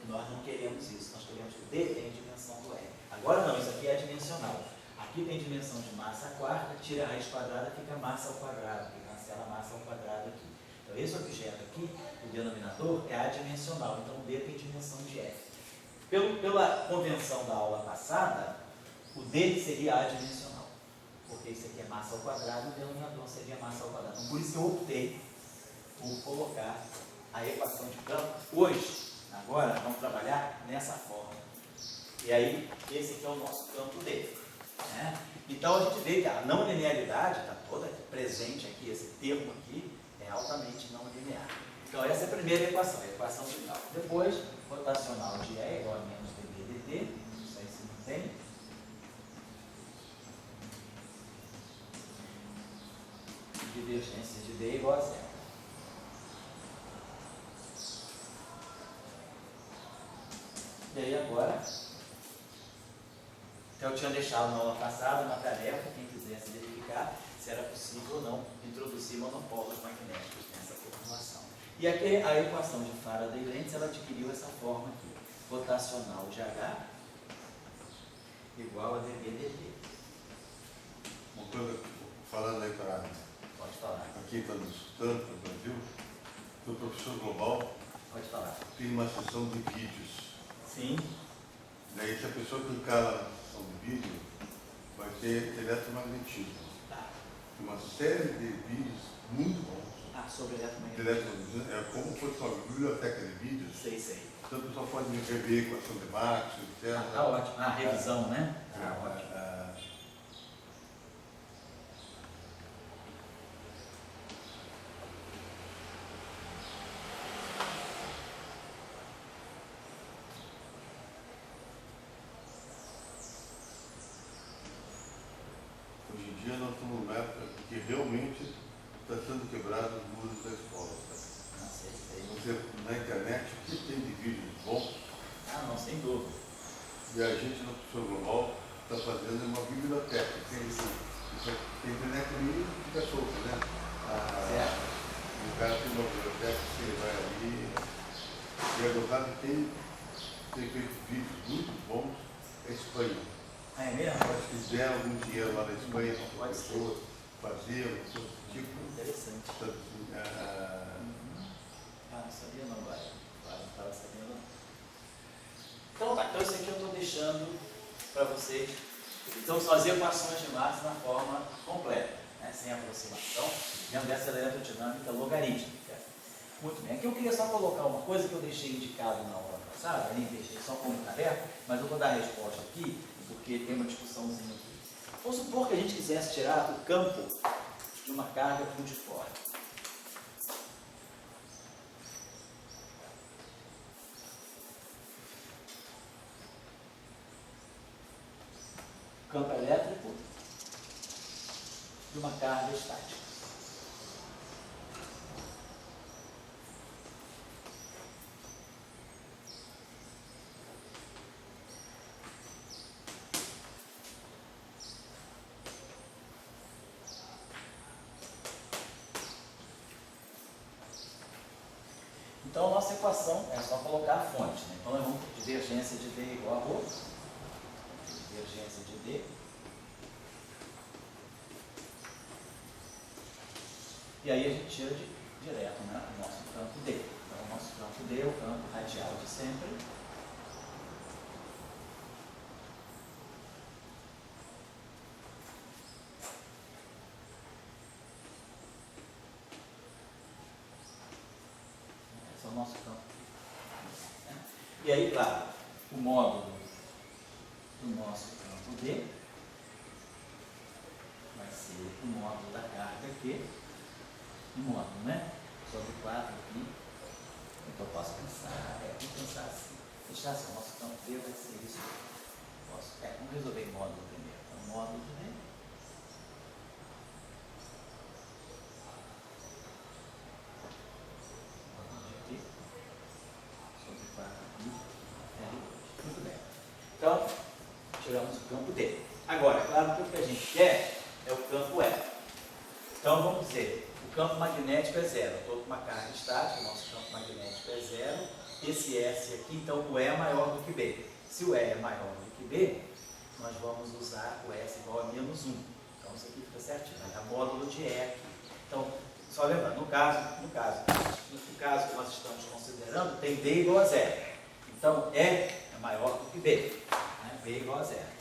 Nós não queremos isso. Nós queremos que o D tenha a dimensão do E. Agora não, isso aqui é adimensional. Aqui tem dimensão de massa quarta, tira a raiz quadrada, fica massa ao quadrado, que cancela a massa ao quadrado aqui. Então esse objeto aqui, o denominador, é adimensional. Então o D tem dimensão de F. Pela convenção da aula passada, o D seria adimensional. Porque isso aqui é massa ao quadrado, o denominador seria massa ao quadrado. Então, por isso que eu optei por colocar a equação de campo. Hoje, agora, vamos trabalhar nessa forma. E aí, esse aqui é o nosso campo D. Né? Então, a gente vê que a não linearidade está toda presente aqui, esse termo aqui é altamente não linear. Então, essa é a primeira equação, a equação de cálculo. Depois, rotacional de E igual a menos dB dt, isso aí se mantém. Divergência de D igual a zero. E aí agora, eu tinha deixado na aula passada uma tarefa, quem quisesse verificar se era possível ou não introduzir monopolos magnéticos nessa formulação. E aqui a equação de Faraday-Lentz, ela adquiriu essa forma aqui. Rotacional de H igual a dB dt. Uma coisa, falando aí para Pode falar. quem está nos escutando no Brasil, o professor Global Pode falar. tem uma sessão de vídeos. Sim. Daí, se a pessoa clicar na sessão de vídeo, vai ter eletromagnetismo. Tá. Tem uma série de vídeos muito bons. Sobre eletromagnetismo. É como se fosse uma biblioteca de vídeos. Sei. Então, o pessoal pode rever a equação de Maxwell, etc. Tá ótimo. A revisão, né? Ótimo. Hoje em dia nós estamos numa época que realmente está sendo quebrado os muros da escola. Não sei. Você, na internet, o que tem de vídeos bons? Não, sem dúvida. E a gente no Professor Global está fazendo uma biblioteca. Tem internet ali e fica solto, né? O cara tem uma biblioteca que ele vai ali. E a Gozada tem feito vídeos muito bons em espanhol. Ah, é mesmo? Eles ganham algum dinheiro lá na Espanha, Pode as ser. pessoas faziam, tipo, Interessante. sabe assim, Ah, não sabia não, vai. Não estava sabendo não. Então tá, então isso aqui eu estou deixando para vocês. Então são as equações de massa na forma completa, né, sem aproximação, dentro dessa eletrodinâmica logarítmica. Muito bem, aqui eu queria só colocar uma coisa que eu deixei indicado na aula passada, ali deixei só como tarefa, mas eu vou dar a resposta aqui, porque tem uma discussãozinha aqui. Vamos supor que a gente quisesse tirar o campo de uma carga fundiforme. Campo elétrico de uma carga estática. Então a nossa equação é só colocar a fonte, né? Então nós vamos ter divergência de D igual a ρ, divergência de D, e aí a gente tira direto, né, o nosso campo D. Então o nosso campo D é o campo radial de sempre. Esse é o nosso campo. E aí, claro, o módulo do nosso campo D vai ser o módulo da carga Q, o módulo, né? Sobre 4 aqui. Então eu posso pensar, vamos pensar assim. Deixar assim, o nosso campo D vai ser isso. Vamos resolver em módulo primeiro. Então, módulo de D. Sobre 4 aqui. R2. Muito bem. Então, tiramos o campo D. Agora, claro que o que a gente quer é o campo E. Então, vamos dizer, o campo magnético é zero. Eu estou com uma carga estática, o nosso campo magnético é zero. Esse S aqui, então, o E é maior do que B. Se o E é maior do que B, nós vamos usar o S igual a menos 1. Então, isso aqui fica certinho. Vai dar módulo de E aqui. Então, só lembrando, no caso que nós estamos considerando, tem D igual a zero. Então, E é maior do que B. Né? B igual a zero.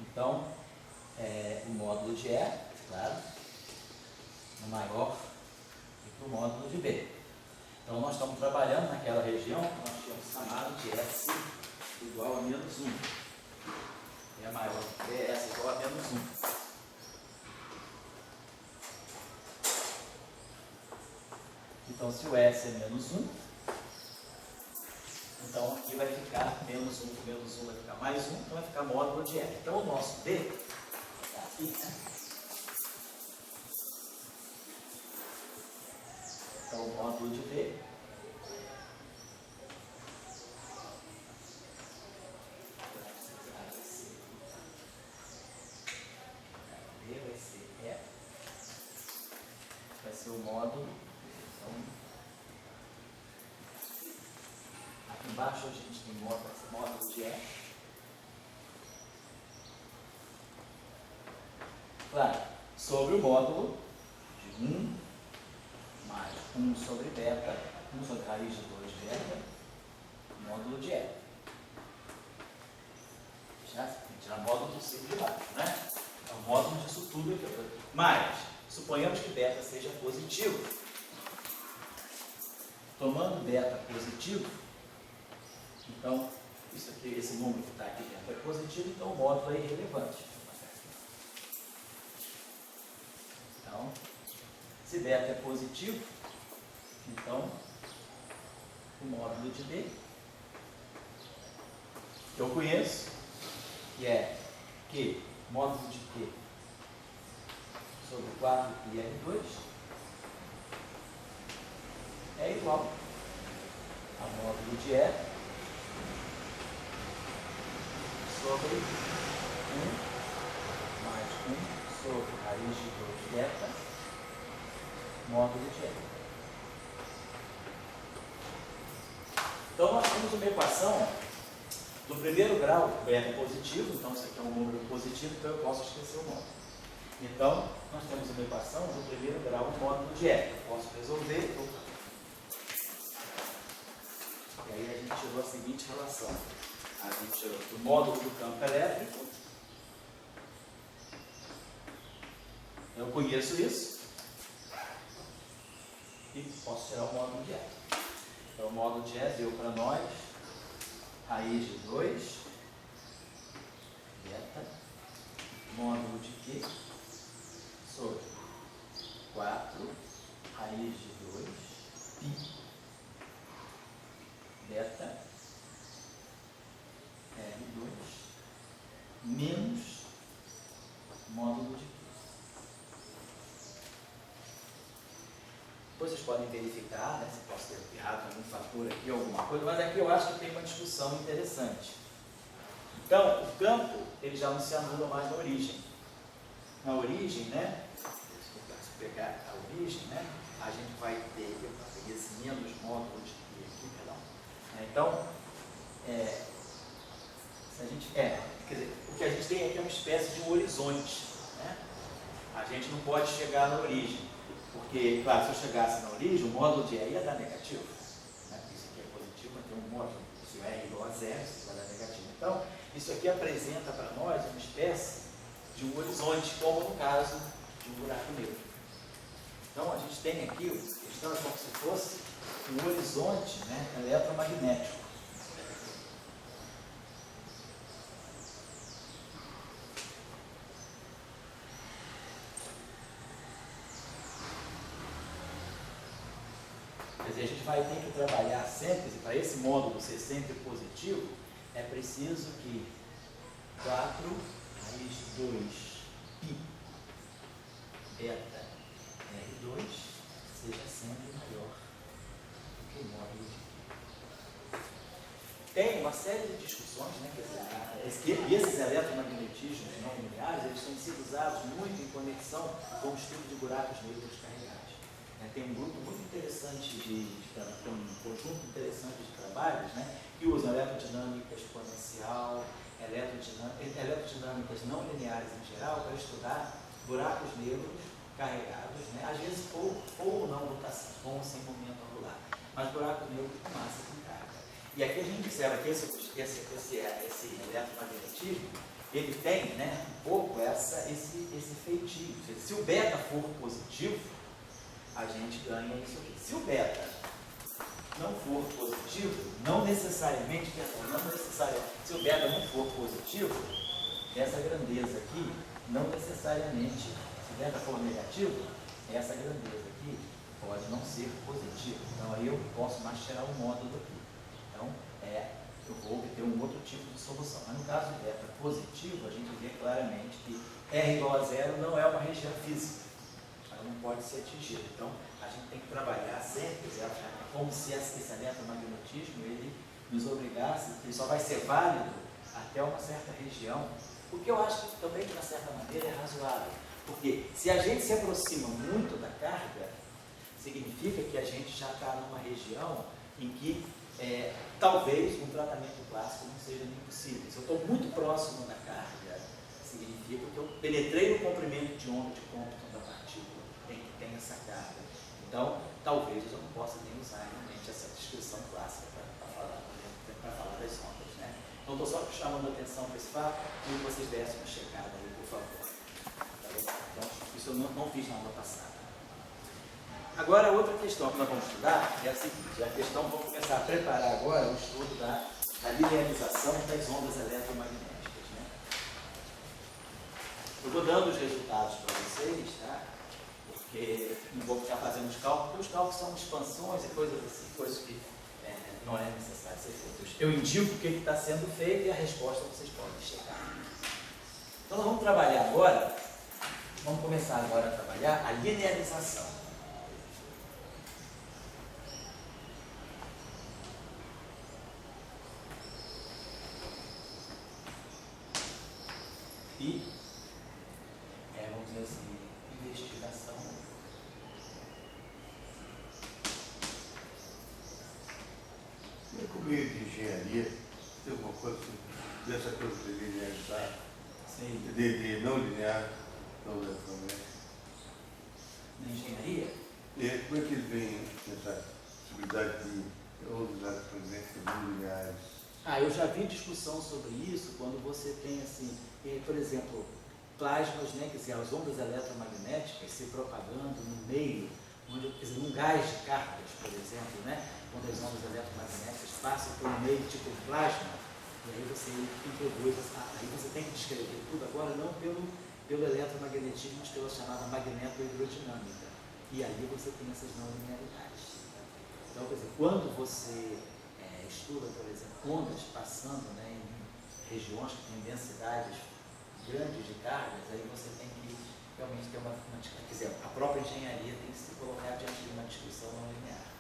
Então, o módulo de E, claro, é maior do que o módulo de B. Então, nós estamos trabalhando naquela região que nós tínhamos chamado de S igual a menos 1. E é maior do que S igual a menos 1. Então, se o S é menos 1, então aqui vai ficar menos 1 com menos 1 vai ficar mais 1, então vai ficar módulo de E. Então o nosso D está aqui, né? Então o módulo de D vai ser E, vai ser o módulo. Então, aqui embaixo a gente tem módulo de E. Claro, sobre o módulo de 1 mais 1 sobre beta, 1 sobre raiz de 2 beta, módulo de E. Já tem que tirar módulo do ciclo de baixo, né? É o módulo disso tudo aqui. Mas, suponhamos que beta seja positivo. Tomando beta positivo, então, isso aqui, esse número que está aqui dentro é positivo, então o módulo é irrelevante. Então, se beta é positivo, então o módulo de D, que eu conheço, que é Q, módulo de Q sobre 4πr2, é igual ao módulo de E sobre 1 mais 1 sobre raiz de 2 beta, módulo de E. Então nós temos uma equação do primeiro grau, o beta é positivo, então isso aqui é um número positivo, então eu posso esquecer o módulo. Então, nós temos uma equação do primeiro grau, o módulo de E. Eu posso resolver. E aí a gente tirou a seguinte relação. A gente tirou o módulo do campo elétrico. Eu conheço isso. E posso tirar o módulo de E. Então, o módulo de E deu para nós raiz de 2, beta, módulo de Q, sobre 4, raiz de 2, π, beta, R2, menos módulo de Q. Depois vocês podem verificar, né, se posso ter errado algum fator aqui, alguma coisa, mas aqui eu acho que tem uma discussão interessante. Então, o campo, ele já não se anula mais na origem. Na origem, né, se pegar a origem, né, a gente vai ter, eu peguei esse menos módulo de Q aqui, perdão. Então, se a gente, quer dizer, o que a gente tem aqui é uma espécie de um horizonte, né? A gente não pode chegar na origem. Porque, claro, se eu chegasse na origem, o módulo de E ia dar negativo. Né? Isso aqui é positivo, mas tem um módulo. Se o R é igual a zero, isso vai dar negativo. Então, isso aqui apresenta para nós uma espécie de um horizonte, como no caso de um buraco negro. Então, a gente tem aqui, estamos como se fosse um horizonte, né, eletromagnético. Quer dizer, a gente vai ter que trabalhar sempre, para esse módulo ser sempre positivo, é preciso que 4 raiz de 2 π beta R2 seja sempre maior do que o módulo de Q. Tem uma série de discussões, né, e esses eletromagnetismos não lineares, eles têm sido usados muito em conexão com o estudo de buracos negros carregados. Tem um grupo muito interessante um conjunto interessante de trabalhos, né, que usam eletrodinâmica exponencial, eletrodinâmicas não lineares em geral, para estudar buracos negros carregados, né, às vezes ou não rotação, com ou sem momento angular, mas buracos negros com massa com carga. E aqui a gente observa que esse eletromagnetismo, ele tem, né, um pouco esse feitio. Se o beta for positivo, a gente ganha isso aqui. Se o beta não for positivo, não necessariamente, se o beta não for positivo, essa grandeza aqui, não necessariamente, se o beta for negativo, essa grandeza aqui pode não ser positiva. Então aí eu posso mais tirar um módulo aqui. Então, eu vou obter um outro tipo de solução. Mas no caso do beta positivo, a gente vê claramente que R igual a zero não é uma região física. Não pode ser atingido. Então, a gente tem que trabalhar sempre, como se esse eletromagnetismo ele nos obrigasse, que ele só vai ser válido até uma certa região, o que eu acho que também, de uma certa maneira, é razoável. Porque se a gente se aproxima muito da carga, significa que a gente já está numa região em que talvez um tratamento clássico não seja nem possível. Se eu estou muito próximo da carga, significa que eu penetrei no comprimento de onda de Compton da partícula que tem essa carga. Então, talvez eu não possa nem usar realmente essa descrição clássica para falar das ondas, né? Então, estou só chamando a atenção para esse fato e que vocês dessem uma checada aí, por favor. Tá bom? Então, isso eu não fiz na aula passada. Agora, outra questão que nós vamos estudar é a seguinte: a questão, vamos começar a preparar agora o estudo da linearização das ondas eletromagnéticas, né? Eu vou dando os resultados para vocês, tá? Porque não vou ficar fazendo os cálculos, porque os cálculos são expansões e coisas assim, coisas que não é necessário ser feitas. Eu indico o que está sendo feito e a resposta vocês podem checar. Então nós vamos trabalhar agora, vamos começar agora a trabalhar a linearização. E, vamos dizer assim, investigação meio de engenharia, tem alguma coisa assim, dessa coisa de linearizar, Sim. de não linear, não eletromagnética? Na engenharia? E como é que eles veem essa possibilidade de ondas eletromagnéticas não lineares? Eu já vi discussão sobre isso quando você tem, assim, por exemplo, plasmas, né, quer dizer, as ondas eletromagnéticas se propagando no meio, onde, quer dizer, num gás de cargas, por exemplo, né, quando as ondas eletromagnéticas passam por um meio tipo plasma, e aí você introduz, aí você tem que descrever tudo agora, não pelo eletromagnetismo, mas pela chamada magnetohidrodinâmica. E aí você tem essas não linearidades. Então, quer dizer, quando você estuda, por exemplo, ondas passando, né, em regiões que têm densidades grandes de cargas, aí você tem que realmente ter quer dizer, a própria engenharia tem que se colocar diante de uma discussão não linear.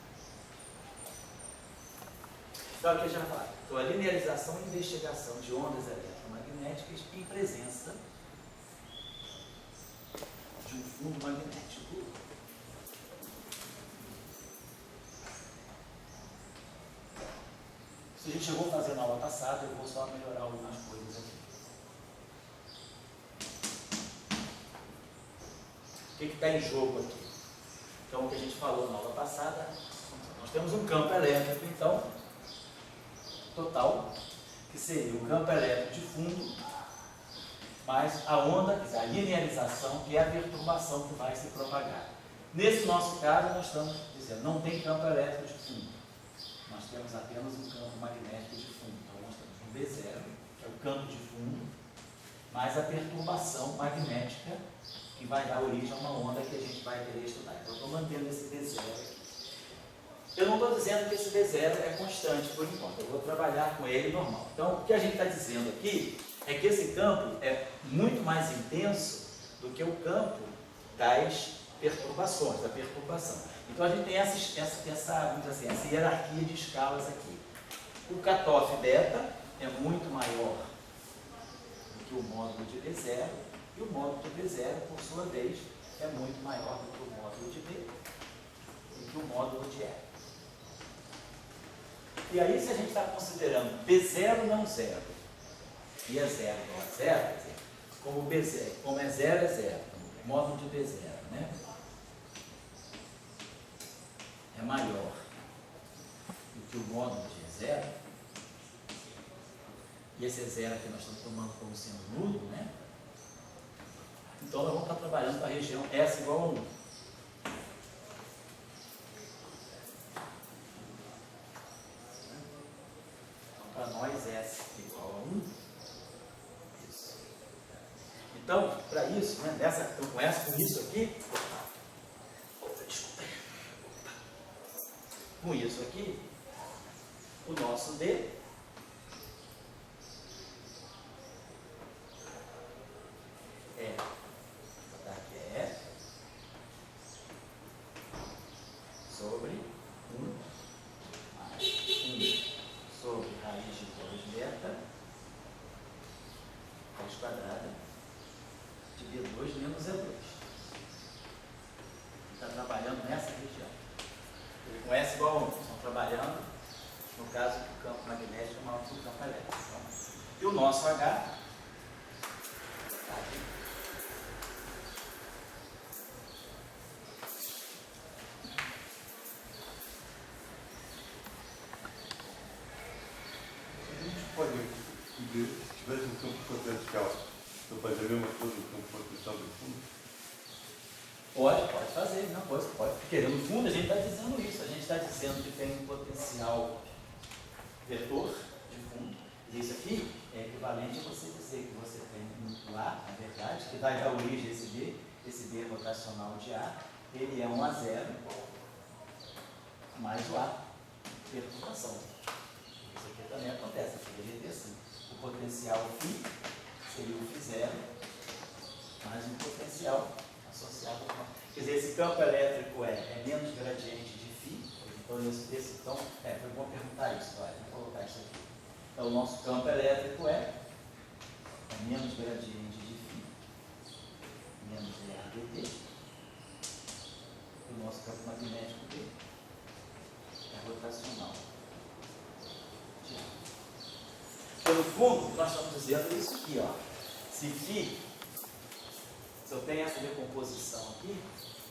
Então, aqui a gente vai falar. Então, a linearização e investigação de ondas eletromagnéticas em presença de um fundo magnético. Se a gente chegou a fazer na aula passada, eu vou só melhorar algumas coisas aqui. O que está em jogo aqui? Então, o que a gente falou na aula passada, nós temos um campo elétrico, então, total, que seria o campo elétrico de fundo, mais a onda, quer dizer, a linearização, que é a perturbação que vai se propagar. Nesse nosso caso, nós estamos dizendo, não tem campo elétrico de fundo. Nós temos apenas um campo magnético de fundo. Então, nós temos um B0, que é o campo de fundo, mais a perturbação magnética, que vai dar origem a uma onda que a gente vai querer estudar. Então, eu estou mantendo esse B0 aqui. Eu não estou dizendo que esse B0 é constante por enquanto. Eu vou trabalhar com ele normal. Então, o que a gente está dizendo aqui é que esse campo é muito mais intenso do que o campo das perturbações, da perturbação. Então, a gente tem vamos dizer assim, essa hierarquia de escalas aqui. O cutoff beta é muito maior do que o módulo de B0, e o módulo de B0, por sua vez, é muito maior do que o módulo de B e que o módulo de E. E aí, se a gente está considerando B0 não zero, e é zero não é zero, quer dizer, como B0, como é zero, o módulo de B0, né? É maior do que o módulo de E0, e esse E0 que nós estamos tomando como sendo nulo, né? Então, nós vamos estar trabalhando com a região S igual a 1. Então, para nós, S igual a 1. Isso. Então, para isso, né, com isso aqui, com isso aqui, o nosso D é, aqui é sobre 1 mais 1 sobre raiz de 2 beta, raiz quadrada, de B2 menos E2. Está trabalhando nessa região. Com S igual a 1, estão trabalhando, no caso, que o campo magnético é maior que o campo elétrico. E o nosso H está aqui. A gente pode, se tivesse um campo potencial, eu fazer a mesma coisa com o potencial do fundo? Pode fazer, não, pode. Porque no fundo a gente está dizendo isso, a gente está dizendo que tem um potencial vetor de fundo. E isso aqui é equivalente a você dizer que você tem um A, na verdade, que vai dar origem a esse B rotacional de A, ele é um A0 mais o A, perturbação. Isso aqui também acontece, aqui deveria ter assim. O potencial φ seria o φ0 mais um potencial associado com. Quer dizer, esse campo elétrico é menos gradiente de φ, então, foi bom perguntar isso, vou colocar isso aqui. Então, o nosso campo elétrico é menos gradiente de φ, menos EADT, e o nosso campo magnético D é rotacional. pequeno. Então, no fundo, nós estamos dizendo isso aqui, ó. Se eu tenho essa decomposição aqui,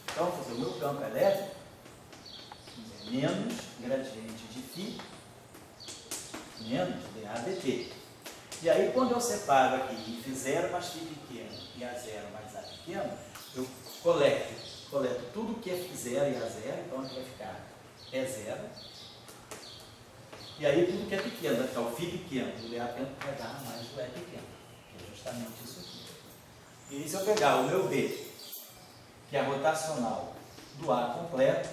então, quer dizer, o meu campo elétrico é menos gradiente de φ menos dAdt. E aí, quando eu separo aqui φ0 mais φ pequeno e A0 mais A pequeno, eu coleto tudo que é φ0 e A0, então aqui vai ficar E0. E aí, tudo que é pequeno, vai ficar o φ pequeno e o dA pequeno vai dar mais o E pequeno, que é justamente isso aqui. E se eu pegar o meu B, que é a rotacional do A completo,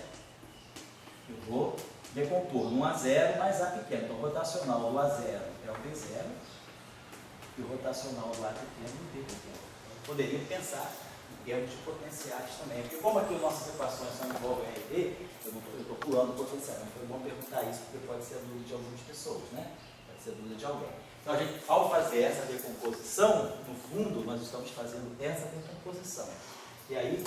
eu vou decompor no A0 mais A pequeno. Então, o rotacional do A0 é o B0 e o rotacional do A pequeno é o B pequeno. Eu poderia pensar em termos de potenciais também, porque como aqui as nossas equações são envolvem RD, eu estou pulando o potencial, mas foi bom perguntar isso, porque pode ser a dúvida de algumas pessoas, né? Pode ser a dúvida de alguém. Então, a gente, ao fazer essa decomposição, no fundo, nós estamos fazendo essa decomposição. E aí,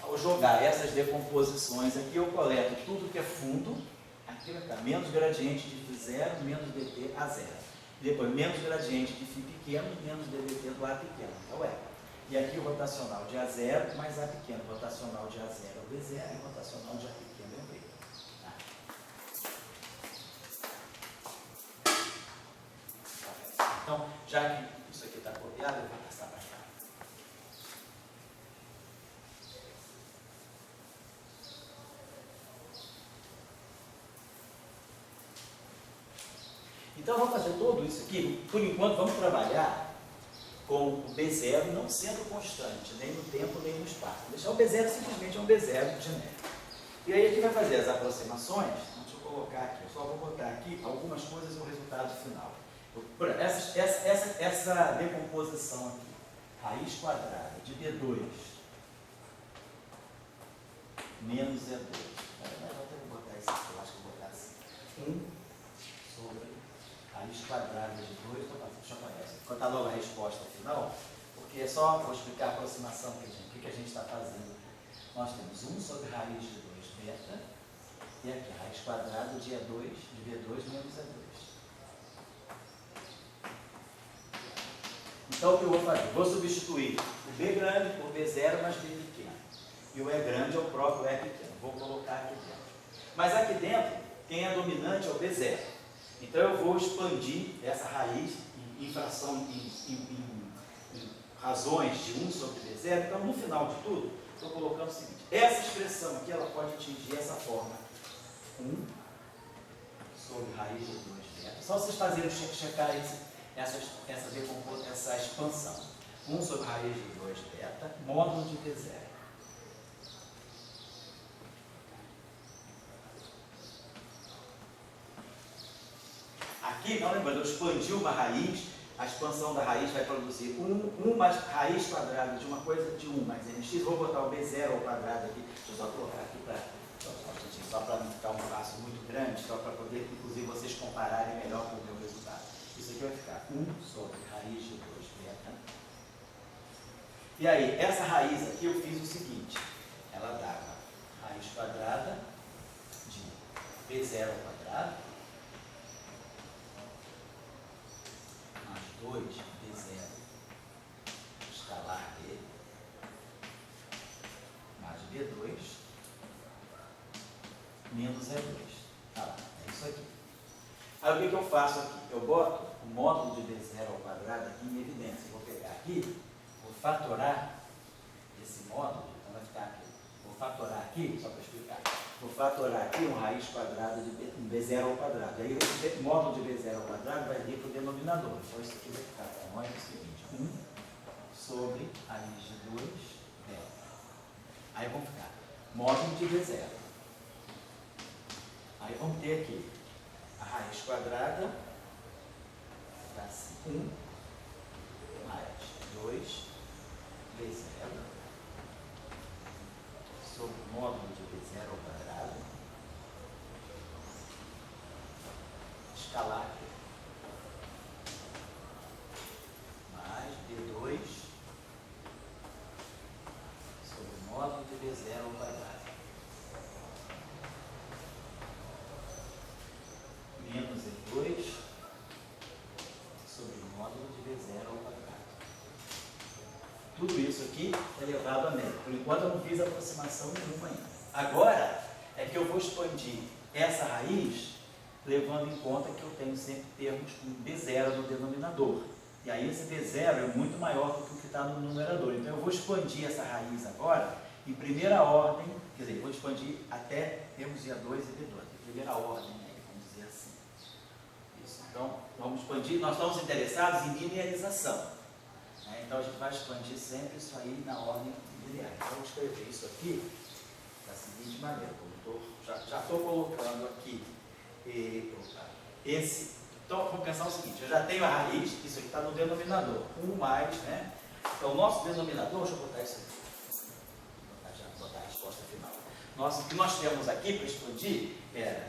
ao jogar essas decomposições aqui, eu coleto tudo que é fundo, aqui vai ficar menos gradiente de φ0, menos dt A0. Depois, menos gradiente de φ pequeno, menos ddt do A pequeno, é o E. E aqui o rotacional de A0 mais A pequeno. O rotacional de A0 é o B0 e o rotacional de A pequeno é o B. Tá. Então, já que isso aqui está copiado, eu vou passar para cá. Então, vamos fazer tudo isso aqui. Por enquanto, vamos trabalhar com o B0 não sendo constante, nem no tempo, nem no espaço. Deixar o B0 simplesmente um B0 genérico. E aí, a gente vai fazer as aproximações. Deixa eu colocar aqui. Eu só vou botar aqui algumas coisas e o resultado final. Essa decomposição aqui, raiz quadrada de B2 menos E2. Eu vou botar isso aqui, eu acho que eu vou botar assim. 1 sobre raiz quadrada de 2, já conhece. Vou contar logo a resposta final, porque é só vou explicar a aproximação que o que a gente está fazendo. Nós temos 1 sobre raiz de 2 beta, e aqui a raiz quadrada de E2, de B2 menos E2. Então, o que eu vou fazer? Vou substituir o B grande por B0 mais B pequeno. E o E grande é o próprio E pequeno. Vou colocar aqui dentro. Mas aqui dentro, quem é dominante é o B0. Então, eu vou expandir essa raiz em fração, em razões de 1 sobre B0. Então, no final de tudo, estou colocando o seguinte. Essa expressão aqui, ela pode atingir essa forma. 1 sobre raiz de 2 beta. Só vocês fazerem checar essa expansão. 1 sobre raiz de 2 beta, módulo de B0. Aqui, não lembrando, eu expandi uma raiz, a expansão da raiz vai produzir 1 mais raiz quadrada de uma coisa de 1 mais nx. Vou botar o B0 ao quadrado aqui. Deixa eu só colocar aqui só para não ficar um passo muito grande, só para poder, inclusive, vocês compararem melhor com o meu resultado. Isso aqui vai ficar 1 sobre raiz de 2 beta. E aí, essa raiz aqui eu fiz o seguinte. Ela dava raiz quadrada de B0 ao quadrado mais 2 B0 escalar B mais B2 menos E2. Tá, é isso aqui. Aí o que eu faço aqui? Eu boto o módulo de B0 ao quadrado aqui em evidência. Vou pegar aqui, vou fatorar esse módulo, então vai ficar aqui. Vou fatorar aqui, só para explicar. Vou fatorar aqui uma raiz quadrada de B0 ao quadrado. Aí o módulo de B0 ao quadrado vai vir para o denominador. Então isso aqui vai ficar para nós o seguinte: 1 sobre raiz de 2 beta. Aí vamos ficar módulo de B0. Aí vamos ter aqui a raiz quadrada, dá assim, 1 mais 2 B0 sobre o módulo de B0 ao quadrado, escalar mais B2 sobre o módulo de B0 ao quadrado. Menos E2 tudo isso aqui elevado a média. Por enquanto eu não fiz aproximação nenhuma ainda. Agora é que eu vou expandir essa raiz, levando em conta que eu tenho sempre termos com B0 no denominador. E aí esse B0 é muito maior do que o que está no numerador. Então eu vou expandir essa raiz agora em primeira ordem, quer dizer, vou expandir até termos de A2 e B2, em primeira ordem, né? Vamos dizer assim. Isso. Então, vamos expandir, nós estamos interessados em linearização. Né? Então a gente vai expandir sempre isso aí na ordem linear. Então eu vou escrever isso aqui da seguinte maneira, como já estou colocando aqui esse. Então vamos pensar o seguinte, eu já tenho a raiz, isso aqui está no denominador, 1 mais, né? Então o nosso denominador, deixa eu botar isso aqui. Botar a resposta final. O que nós temos aqui para expandir era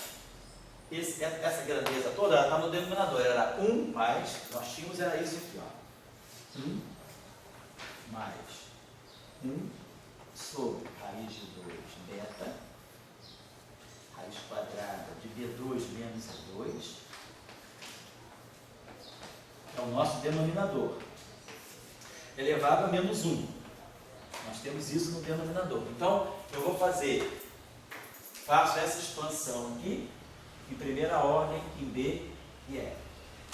essa grandeza toda, ela está no denominador, era 1 mais, nós tínhamos, era isso aqui, ó. 1 mais 1 sobre raiz de 2 beta, raiz quadrada de B2 menos A2, é o nosso denominador, elevado a menos 1. Nós temos isso no denominador. Então, eu vou faço essa expansão aqui, em primeira ordem, em B e E.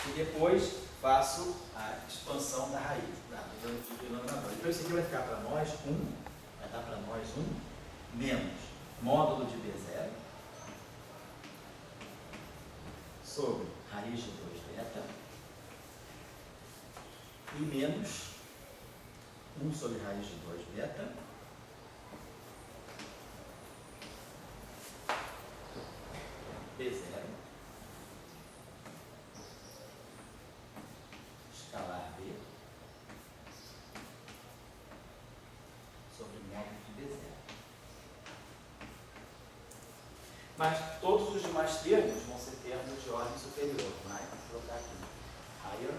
E depois faço a expansão da raiz, do denominador. Então, isso aqui vai ficar para nós 1, vai dar para nós 1, menos módulo de B0, sobre raiz de 2 beta, e menos 1 sobre raiz de 2 beta, B0, escalar B, sobre módulo de B0. Mas todos os demais termos vão ser termos de ordem superior. Vou colocar aqui. Higher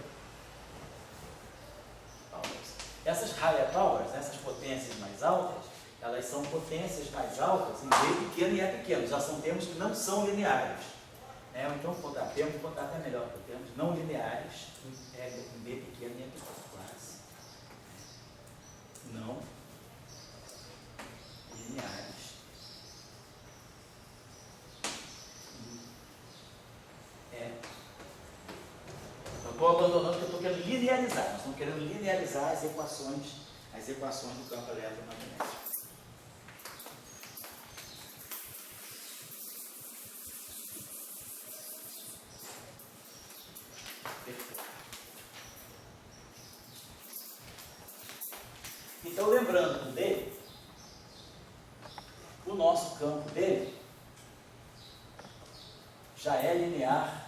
powers. Essas higher powers, essas potências mais altas, elas são potências mais altas em B pequeno e E pequeno. Já são termos que não são lineares. Então, vou botar até melhor, termos não lineares em B pequeno e E pequeno. Quase. Não lineares. Eu estou abandonando porque eu estou querendo linearizar. Nós estamos querendo linearizar as equações do campo eletromagnético. Perfeito. Então, lembrando dele, o nosso campo dele já é linear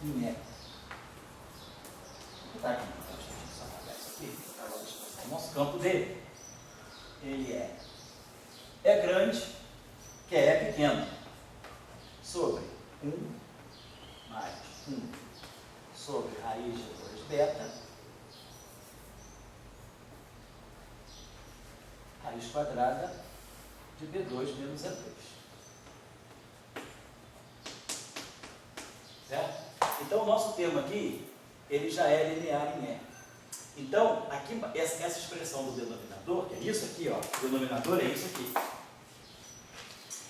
em E. Vou botar aqui, deixa eu só apagar isso aqui. O nosso campo dele, ele é grande, que é pequeno, sobre 1 mais 1 sobre raiz de 2 beta, raiz quadrada de B2 menos A2. Certo? Então, o nosso termo aqui, ele já é linear em E. Então, aqui, essa expressão do denominador, que é isso aqui, ó, o denominador é isso aqui.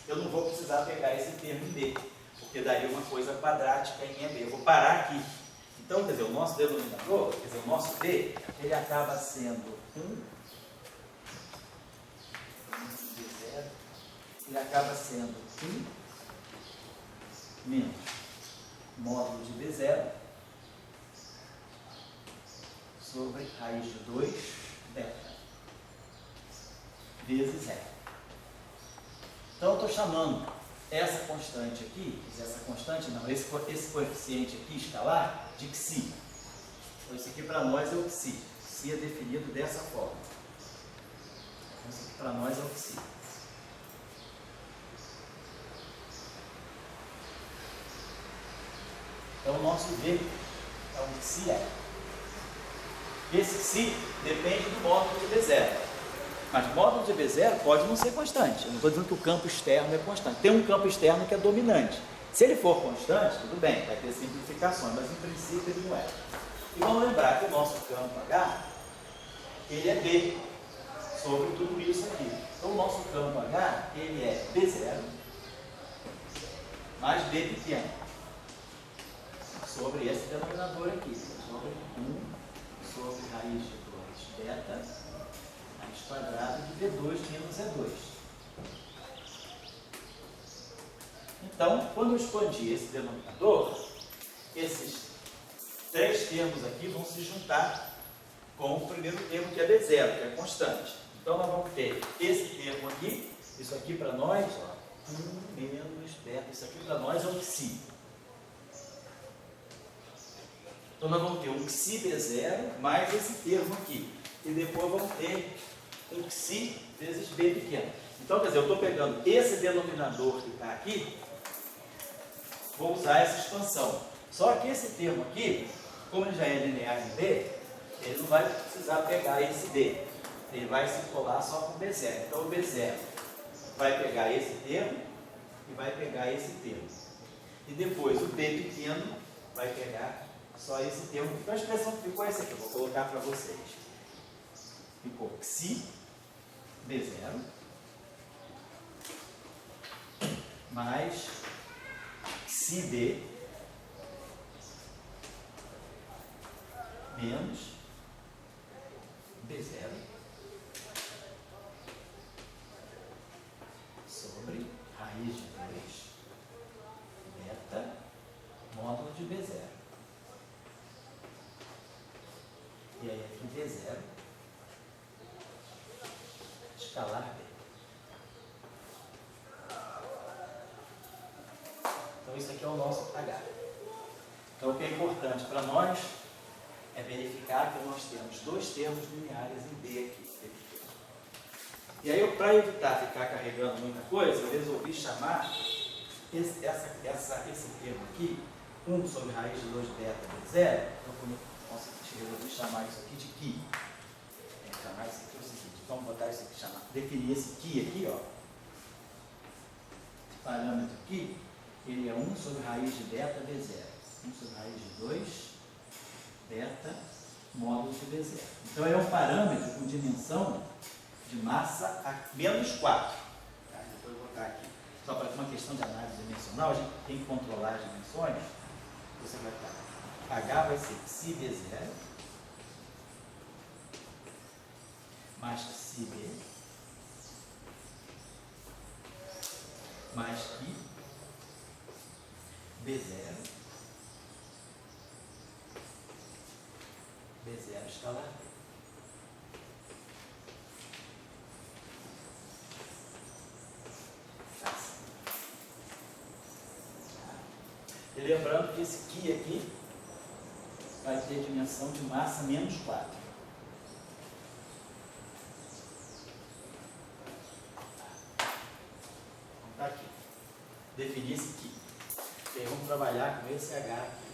Eu não vou precisar pegar esse termo em B, porque daria uma coisa quadrática em EB. Eu vou parar aqui. Então, quer dizer, o nosso denominador, quer dizer, o nosso B, ele acaba sendo 1, ele acaba sendo 1 menos módulo de B0 sobre raiz de 2 beta vezes E. Então, eu estou chamando essa constante aqui, essa constante não, esse coeficiente aqui escalar de Xi. Então, isso aqui para nós é o Xi. Xi é definido dessa forma. Então, isso aqui para nós é o Xi. Então, o nosso V é um Xi é. Esse Xi depende do módulo de B0. Mas o módulo de B0 pode não ser constante. Eu não estou dizendo que o campo externo é constante. Tem um campo externo que é dominante. Se ele for constante, tudo bem, vai ter simplificações, mas em princípio ele não é. E vamos lembrar que o nosso campo H, ele é B, sobre tudo isso aqui. Então o nosso campo H, ele é B0 mais B pequeno, sobre esse denominador aqui, sobre 1 sobre raiz de 2 beta, raiz quadrada de B2 menos E2. Então, quando eu expandir esse denominador, esses três termos aqui vão se juntar com o primeiro termo, que é B0, que é constante. Então, nós vamos ter esse termo aqui, isso aqui para nós, ó, 1 menos beta, isso aqui para nós é um psi. Então, nós vamos ter um psi B0 mais esse termo aqui. E depois vamos ter um psi vezes B pequeno. Então, quer dizer, eu estou pegando esse denominador que está aqui, vou usar essa expansão. Só que esse termo aqui, como ele já é linear em B, ele não vai precisar pegar esse D. Ele vai se colar só com o B0. Então o B0 vai pegar esse termo e vai pegar esse termo. E depois o B pequeno vai pegar só esse termo. Então a expressão que ficou é essa aqui. Eu vou colocar para vocês. Ficou psi B0 mais psi B menos B0 sobre raiz de 2 beta módulo de B0. E aí aqui B0 escalar B. Então isso aqui é o nosso H. Então o que é importante para nós é verificar que nós temos dois termos lineares em B aqui. E aí, para evitar ficar carregando muita coisa, eu resolvi chamar esse termo aqui, 1 sobre raiz de 2 beta B0. Então, como eu resolvi chamar isso aqui de Ki. Chamar isso aqui é o seguinte, vamos botar isso aqui, definir esse Ki aqui, ó. Esse parâmetro aqui, ele é 1 sobre raiz de beta B0. 1 sobre raiz de 2 beta módulo de B0. Então, ele é um parâmetro com dimensão de massa a menos 4. Tá? Depois eu vou botar aqui. Só para uma questão de análise dimensional, a gente tem que controlar as dimensões. Você vai estar. H vai ser psi B0 mais psi B mais Ki B0 B0 escalar B. E lembrando que esse Ki aqui vai ter dimensão de massa menos 4. Então tá aqui. Definir esse Ki. E aí vamos trabalhar com esse H aqui.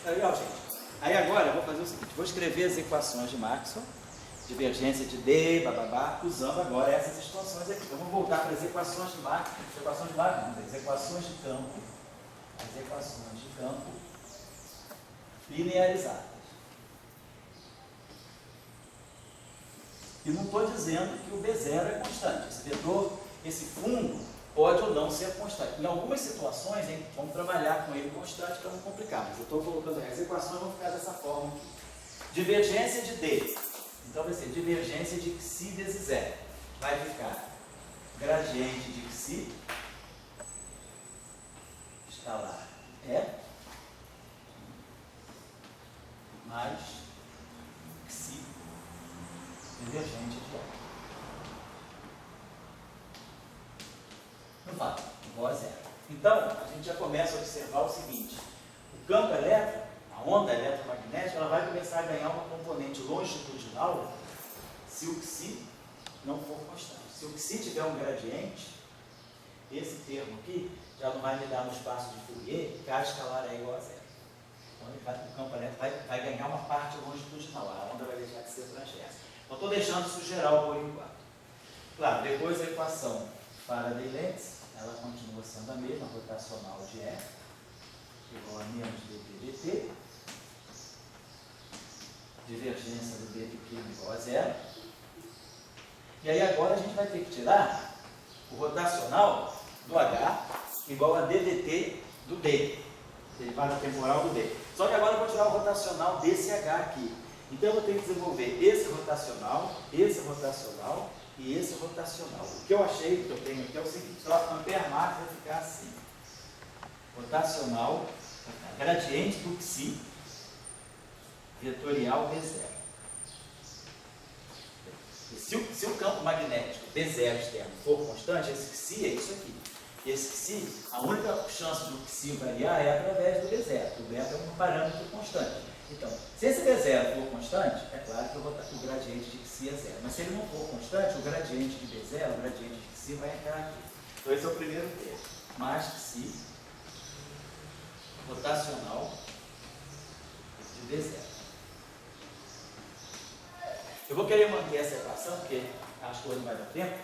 Tá legal, gente? Aí agora eu vou fazer o seguinte, vou escrever as equações de Maxwell, divergência de D, bababá, usando agora essas expansões aqui. Então vamos voltar para as equações de Maxwell, as equações de campo linearizadas. E não estou dizendo que o B0 é constante. Esse vetor, esse fundo, pode ou não ser constante. Em algumas situações, hein, vamos trabalhar com ele constante para não complicar, mas eu estou colocando as equações vão ficar dessa forma aqui. Divergência de D. Então vai ser divergência de Psi vezes zero. Vai ficar gradiente de Psi escalar E mais Psi divergente de E. fala, igual a zero. Então, a gente já começa a observar o seguinte: o campo elétrico, a onda eletromagnética, ela vai começar a ganhar uma componente longitudinal se o Xi não for constante. Se o Xi tiver um gradiente, esse termo aqui já não vai me dar no espaço de Fourier que a escalar é igual a zero. Então, o campo elétrico vai ganhar uma parte longitudinal, a onda vai deixar de ser transversa. Então, estou deixando isso geral por enquanto. Claro, depois a equação Faraday-Lenz, ela continua sendo a mesma, rotacional de E, igual a menos dT, divergência do B pequeno igual a zero. E aí agora a gente vai ter que tirar o rotacional do H igual a ddt do D, derivada temporal do D. Só que agora eu vou tirar o rotacional desse H aqui. Então eu vou ter que desenvolver esse rotacional e esse rotacional. O que eu achei que eu tenho aqui é o seguinte: o ampere max vai ficar assim. Rotacional, gradiente do Xi, vetorial V0. Se o campo magnético V0 externo for constante, esse Xi é isso aqui. Esse Xi, a única chance do Xi variar é através do V0. O beta é um parâmetro constante. Então, se esse V0 for constante, é claro que o gradiente de Xi é zero. Mas se ele não for constante, o gradiente de V0, o gradiente de Xi vai entrar aqui. Então esse é o primeiro termo. Mais Xi rotacional de V0. Eu vou querer manter essa equação, porque acho que hoje não vai dar tempo,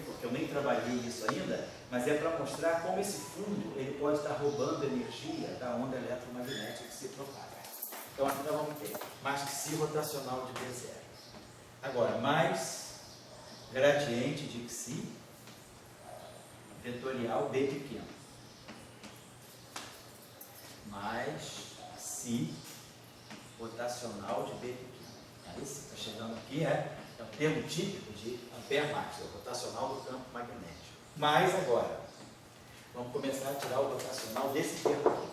porque eu nem trabalhei isso ainda, mas é para mostrar como esse fundo ele pode estar roubando energia da onda eletromagnética que se propaga. Então aqui nós vamos ter mais Xi rotacional de V0. Agora, mais gradiente de Xi vetorial B pequeno. Mais Xi rotacional de B pequeno. Aí sim, está chegando aqui, é o termo típico de ampere max, o rotacional do campo magnético. Mas agora, vamos começar a tirar o rotacional desse termo aqui.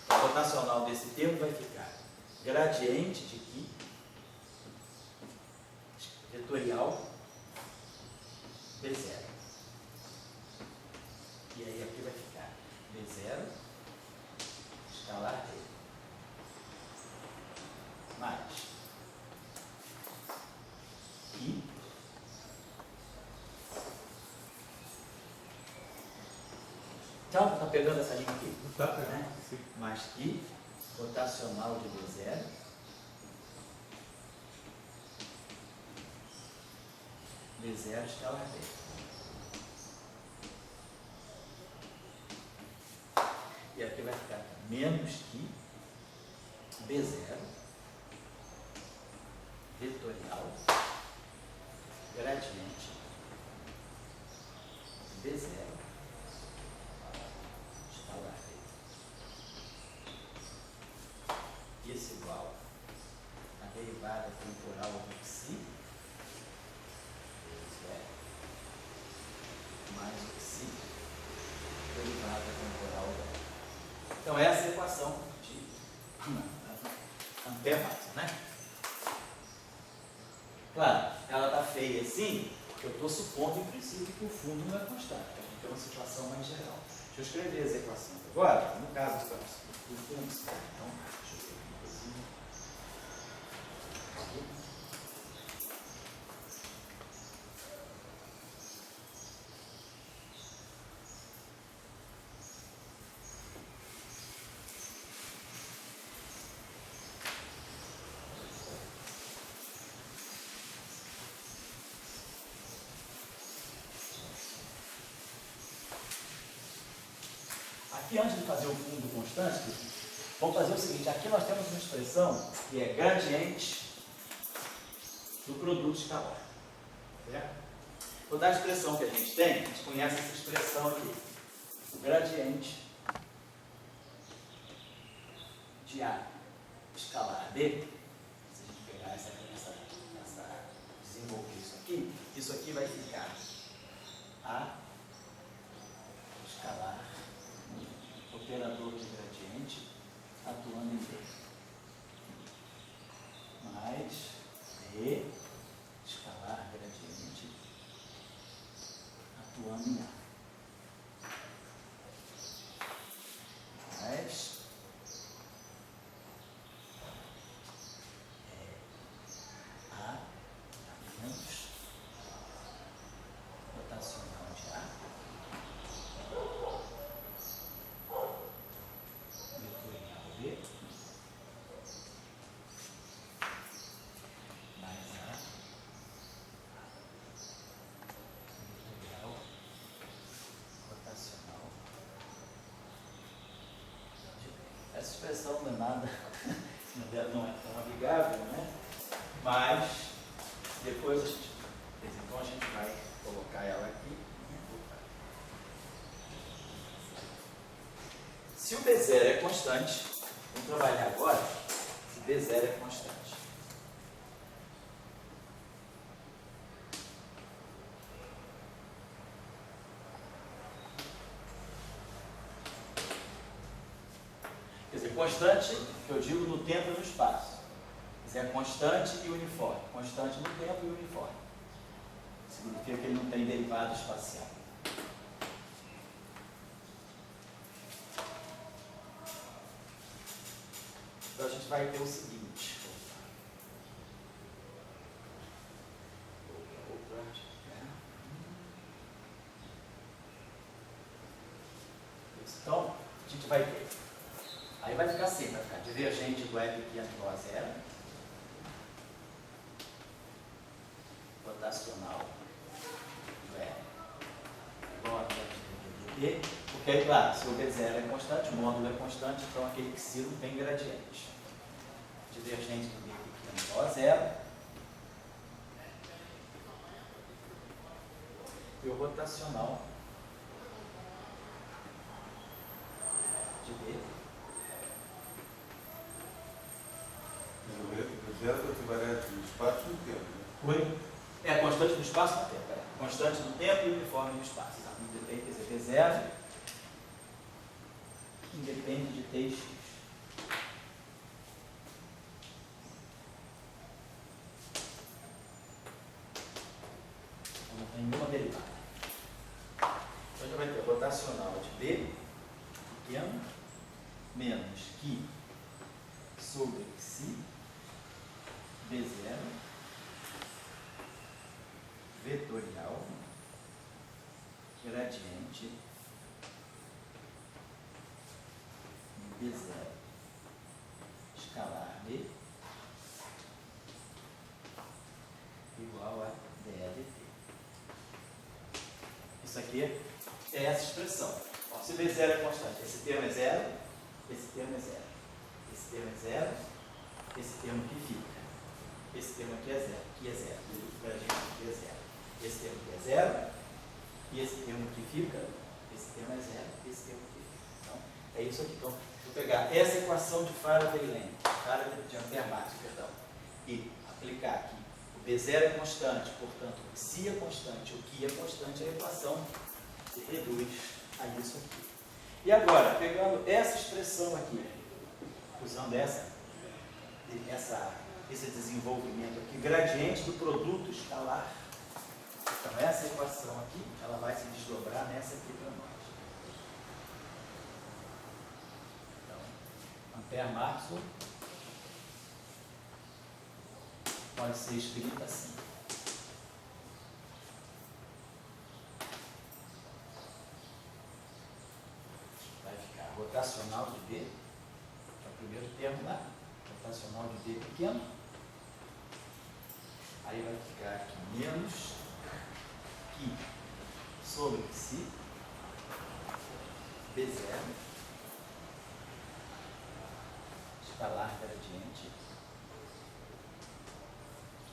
O rotacional desse termo vai ficar gradiente de Qi vetorial V0. E aí aqui vai ficar V0 escalar T. Mais Qi então, está pegando essa linha aqui? Está pegando, Né? sim. Mais Qi rotacional de V0 V0 escalar T. E aqui vai ficar menos Qi V0 vetorial gradiente V0 escalar T. Isso igual a derivada temporal do Xi mais o Xi derivada temporal do. Então essa é a equação de ampere max, né? Claro, ela está feia assim, porque eu estou supondo em princípio que o fundo não é constante, a gente tem uma situação mais geral. Deixa eu escrever as equações agora, no caso do fundo, então, deixa eu ver uma coisinha. Aqui, antes de fazer o fundo constante, vamos fazer o seguinte: aqui nós temos uma expressão que é gradiente do produto escalar. Certo? Toda a expressão que a gente tem, a gente conhece essa expressão aqui. O gradiente de A escalar B, se a gente pegar desenvolver isso aqui vai ficar A escalar operador de gradiente atuando em B, mais B escalar gradiente atuando em A. expressão não é nada, não é tão amigável, né? Mas depois então a gente vai colocar ela aqui. Se o B0 é constante, vamos trabalhar agora se B0 é constante. Quer dizer, constante, que eu digo no tempo e no espaço. Quer dizer, é constante e uniforme. Constante no tempo e uniforme. Significa que ele não tem derivado espacial. Então a gente vai ter o seguinte. Então, a gente vai ter. Aí vai ficar assim, vai ficar divergente do E pequeno igual a zero. Rotacional do E igual a dt. Porque aí, claro, se o B0 é constante, o módulo é constante, então aquele psi não tem gradiente. Divergente do B pequeno igual a zero. E o rotacional de B. O zero vai ter variante no espaço e no tempo, né? Oi? É constante no espaço e no tempo. É. Constante no tempo e uniforme no espaço. Tá? Independe, quer dizer, B0 independe de Tx. Não tem nenhuma derivada. Então a gente vai ter rotacional de B pequeno menos que sobre psi B0 vetorial gradiente B0 escalar B igual a dLt. Isso aqui é essa expressão. Ó, se B0 é constante, esse termo é zero, esse termo é zero, esse termo é zero, esse termo que fica. Esse termo aqui é zero, aqui é zero, o gradiente aqui é zero. Esse termo aqui é zero, e esse termo que fica, esse termo é zero, esse termo que fica. Então, é isso aqui. Então, vou pegar essa equação de Faraday-Lane, de Ampère-Marx, perdão, e aplicar aqui. O B0 é constante, portanto, o psi é constante, o que é constante, a equação se reduz a isso aqui. E agora, pegando essa expressão aqui, usando esse desenvolvimento aqui, gradiente do produto escalar. Então, essa equação aqui, ela vai se desdobrar nessa aqui para nós. Então, Ampère-Marx pode ser escrita assim. Vai ficar rotacional de B, que é o primeiro termo lá, rotacional de B pequeno. Aí vai ficar aqui menos que sobre psi B0 escalar gradiente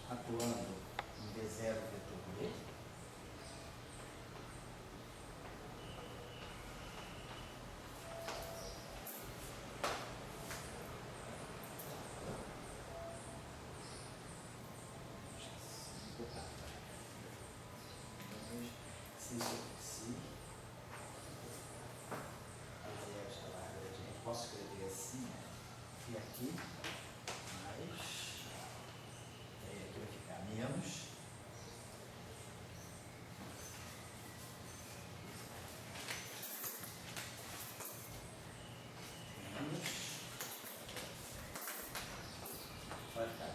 atuando em B0 vetor B si sobre psi B0 escalar gradiente, posso escrever assim, né? E aqui mais, e aí aqui vai ficar menos vai ficar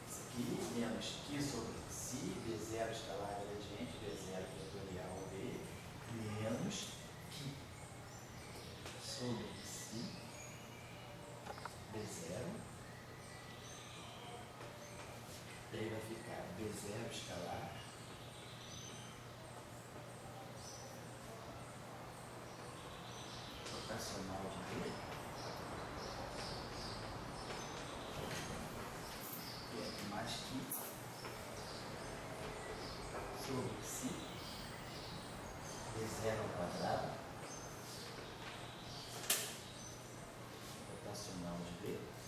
isso aqui, menos que sobre psi, B0 escalar gradiente, B0 vetorial B, menos que sobre psi, B0, e aí vai ficar B0 escalar rotacional de B álgebra.